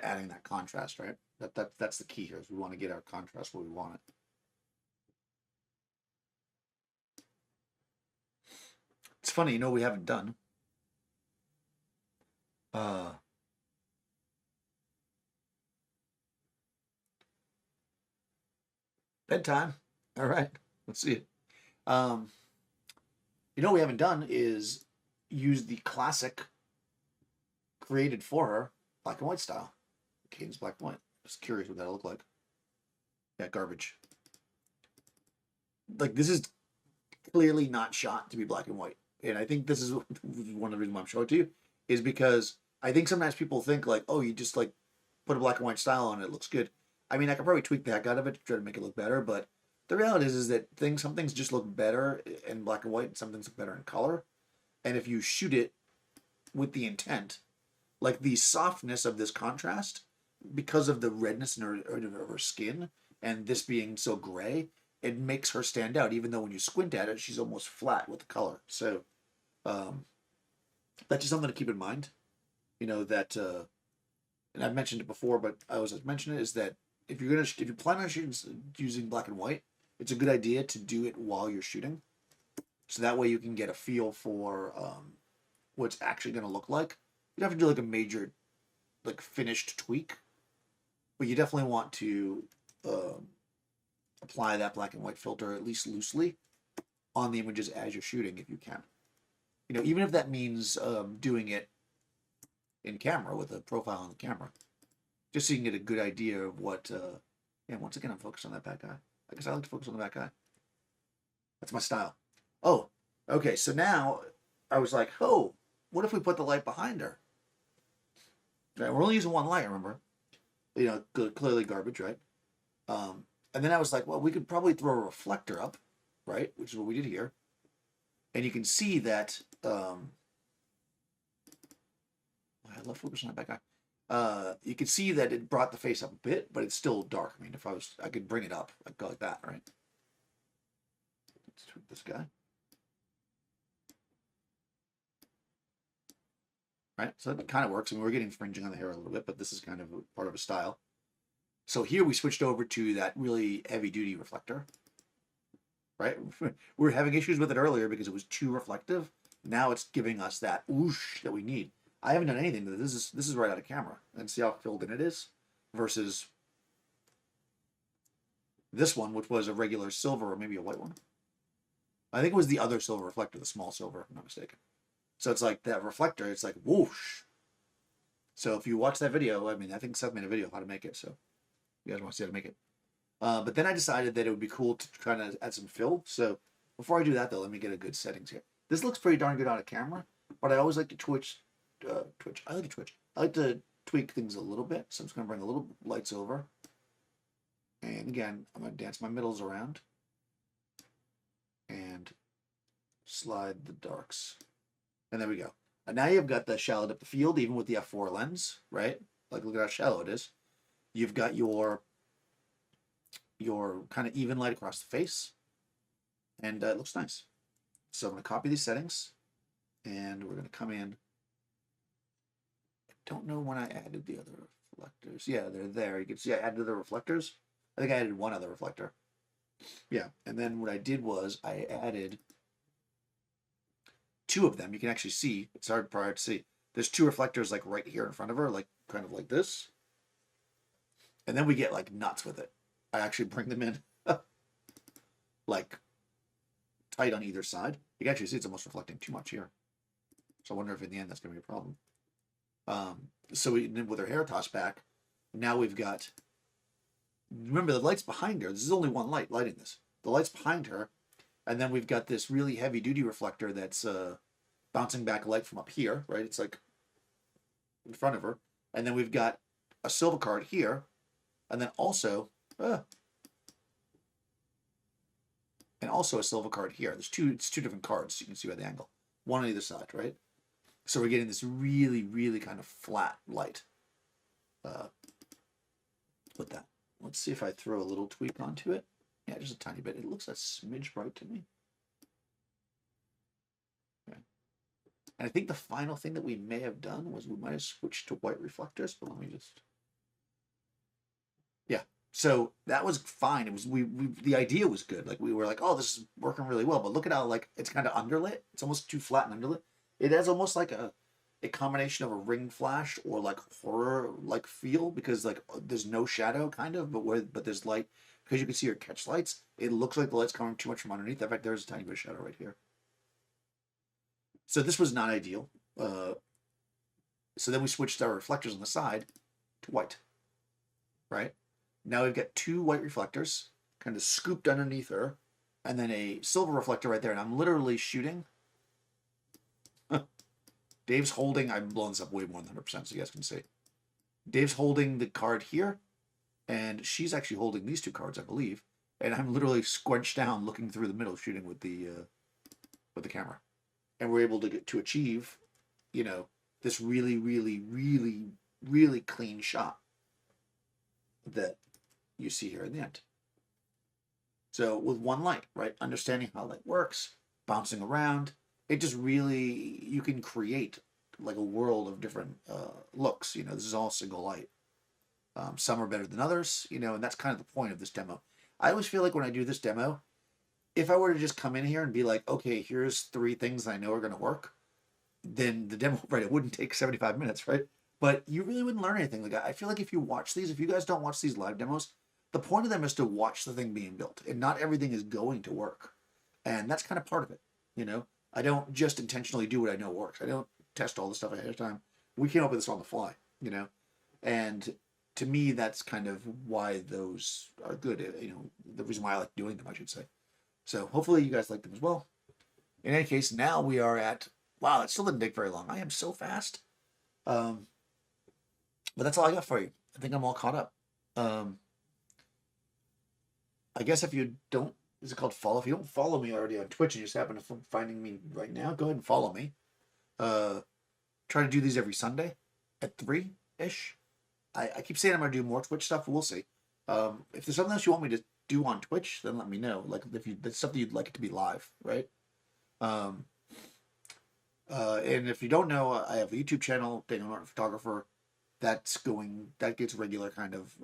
Adding that contrast, right? That's the key here, is we want to get our contrast where we want it. It's funny, you know, we haven't done. Uh, Bedtime. All right. Let's see it. Um, what we haven't done is use the classic created for her black and white style. Kaydence black and white. Just curious what that'll look like. Yeah, garbage. Like, this is clearly not shot to be black and white. And I think this is one of the reasons why I'm showing it to you, is because I think sometimes people think like, oh, you just like put a black and white style on it, it looks good. I mean, I could probably tweak the heck out of it to try to make it look better, but the reality is that some things just look better in black and white, and some things look better in color. And if you shoot it with the intent, like the softness of this contrast, because of the redness in her skin, and this being so gray, it makes her stand out. Even though when you squint at it, she's almost flat with the color. So that's just something to keep in mind. That, and I've mentioned it before, but I always mention it, is that if you plan on shooting using black and white, it's a good idea to do it while you're shooting, so that way you can get a feel for what it's actually going to look like. You don't have to do like a major, like finished tweak, but you definitely want to apply that black and white filter at least loosely on the images as you're shooting, if you can. Even if that means doing it in camera with a profile on the camera, just so you can get a good idea of what. And once again, I'm focused on that back eye. I guess I like to focus on the back eye. That's my style. Oh, okay. So now I was like, oh, what if we put the light behind her? Right, we're only using one light, remember? Clearly garbage, right? And then I was like, well, we could probably throw a reflector up, right? Which is what we did here. And you can see that I love focusing on that back eye. You can see that it brought the face up a bit, but it's still dark. I mean, if I could bring it up, I'd go like that, right? Let's tweak this guy. Right, so that kind of works. I mean, we're getting fringing on the hair a little bit, but this is kind of part of a style. So here we switched over to that really heavy-duty reflector, right? We were having issues with it earlier because it was too reflective. Now it's giving us that whoosh that we need. I haven't done anything to this. This is right out of camera. And see how filled in it is versus this one, which was a regular silver or maybe a white one. I think it was the other silver reflector, the small silver, if I'm not mistaken. So it's like that reflector, it's like whoosh. So if you watch that video, I mean, I think Seth made a video of how to make it, so you guys want to see how to make it. But then I decided that it would be cool to kind of add some fill. So before I do that, though, let me get a good settings here. This looks pretty darn good on a camera, but I always like to Twitch. I like to Twitch. I like to tweak things a little bit, so I'm just going to bring a little lights over. And again, I'm going to dance my middles around and slide the darks. And there we go. And now you've got the shallow depth of field, even with the f4 lens, right? Like, look at how shallow it is. You've got your kind of even light across the face, and it looks nice. So I'm going to copy these settings, and we're going to come in. I don't know when I added the other reflectors. Yeah, they're there. You can see I added the reflectors. I think I added one other reflector. Yeah, and then what I did was I added two of them. You can actually see, it's hard to see. There's two reflectors like right here in front of her, like kind of like this. And then we get like nuts with it. I actually bring them in like tight on either side. You can actually see it's almost reflecting too much here. So I wonder if in the end that's going to be a problem. So with her hair tossed back, now we've got, remember the light's behind her. This is only one light lighting this. The light's behind her. And then we've got this really heavy duty reflector that's bouncing back light from up here, right? It's like in front of her. And then we've got a silver card here. And then also, a silver card here. It's two different cards. You can see by the angle. One on either side, right? So we're getting this really, really kind of flat light. With that. Let's see if I throw a little tweak onto it. Yeah, just a tiny bit. It looks a smidge bright to me. Okay. And I think the final thing that we may have done was we might have switched to white reflectors, but let me just... Yeah, so that was fine. It was the idea was good. Like we were like, oh, this is working really well. But look at how like it's kind of underlit. It's almost too flat and underlit. It has almost like a a combination of a ring flash or like horror like feel, because like there's no shadow kind of, but there's light, because you can see her catch lights. It looks like the light's coming too much from underneath. In fact, there's a tiny bit of shadow right here. So this was not ideal. So then we switched our reflectors on the side to white, right? Now we've got 2 white reflectors kind of scooped underneath her, and then a silver reflector right there. And I'm literally shooting. Dave's holding, I'm blowing this up way more than 100% so you guys can see. Dave's holding the card here, and she's actually holding these 2 cards, I believe. And I'm literally squenched down looking through the middle, shooting with the camera. And we're able to achieve, you know, this really, really, really, really clean shot that you see here in the end. So with one light, right? Understanding how light works, bouncing around, it just really, you can create like a world of different looks. You know, this is all single light. Some are better than others, you know, and that's kind of the point of this demo. I always feel like when I do this demo, if I were to just come in here and be like, okay, here's 3 things I know are going to work, then the demo, right, it wouldn't take 75 minutes, right? But you really wouldn't learn anything. Like, I feel like if you watch these, if you guys don't watch these live demos, the point of them is to watch the thing being built, and not everything is going to work. And that's kind of part of it, you know? I don't just intentionally do what I know works. I don't test all the stuff ahead of time. We came up with this on the fly, you know? And to me, that's kind of why those are good, you know, the reason why I like doing them, I should say. So hopefully you guys like them as well. In any case, now we are at, wow, it still didn't take very long. I am so fast. But that's all I got for you. I think I'm all caught up. I guess if you don't, is it called follow? If you don't follow me already on Twitch and you just happen to finding me right now, go ahead and follow me. Try to do these every Sunday at 3-ish. I keep saying I'm going to do more Twitch stuff. We'll see. If there's something else you want me to do on Twitch, then let me know. Like if there's something you'd like it to be live, right? And if you don't know, I have a YouTube channel, Daniel Norton Photographer. That gets regular kind of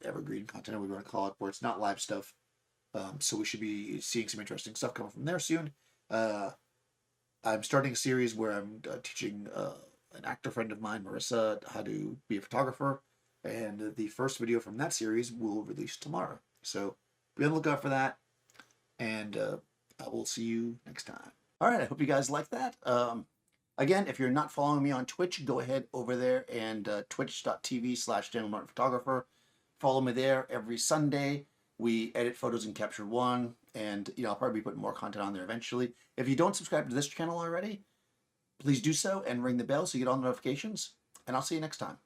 evergreen content, we want to call it, where it's not live stuff. So we should be seeing some interesting stuff coming from there soon. I'm starting a series where I'm teaching an actor friend of mine, Marissa, how to be a photographer. And the first video from that series will release tomorrow. So be on the lookout for that. And I will see you next time. All right, I hope you guys like that. Again, if you're not following me on Twitch, go ahead over there and twitch.tv/Daniel Norton Photographer. Follow me there every Sunday. We edit photos in Capture One, and I'll probably be putting more content on there eventually. If you don't subscribe to this channel already, please do so and ring the bell so you get all the notifications. And I'll see you next time.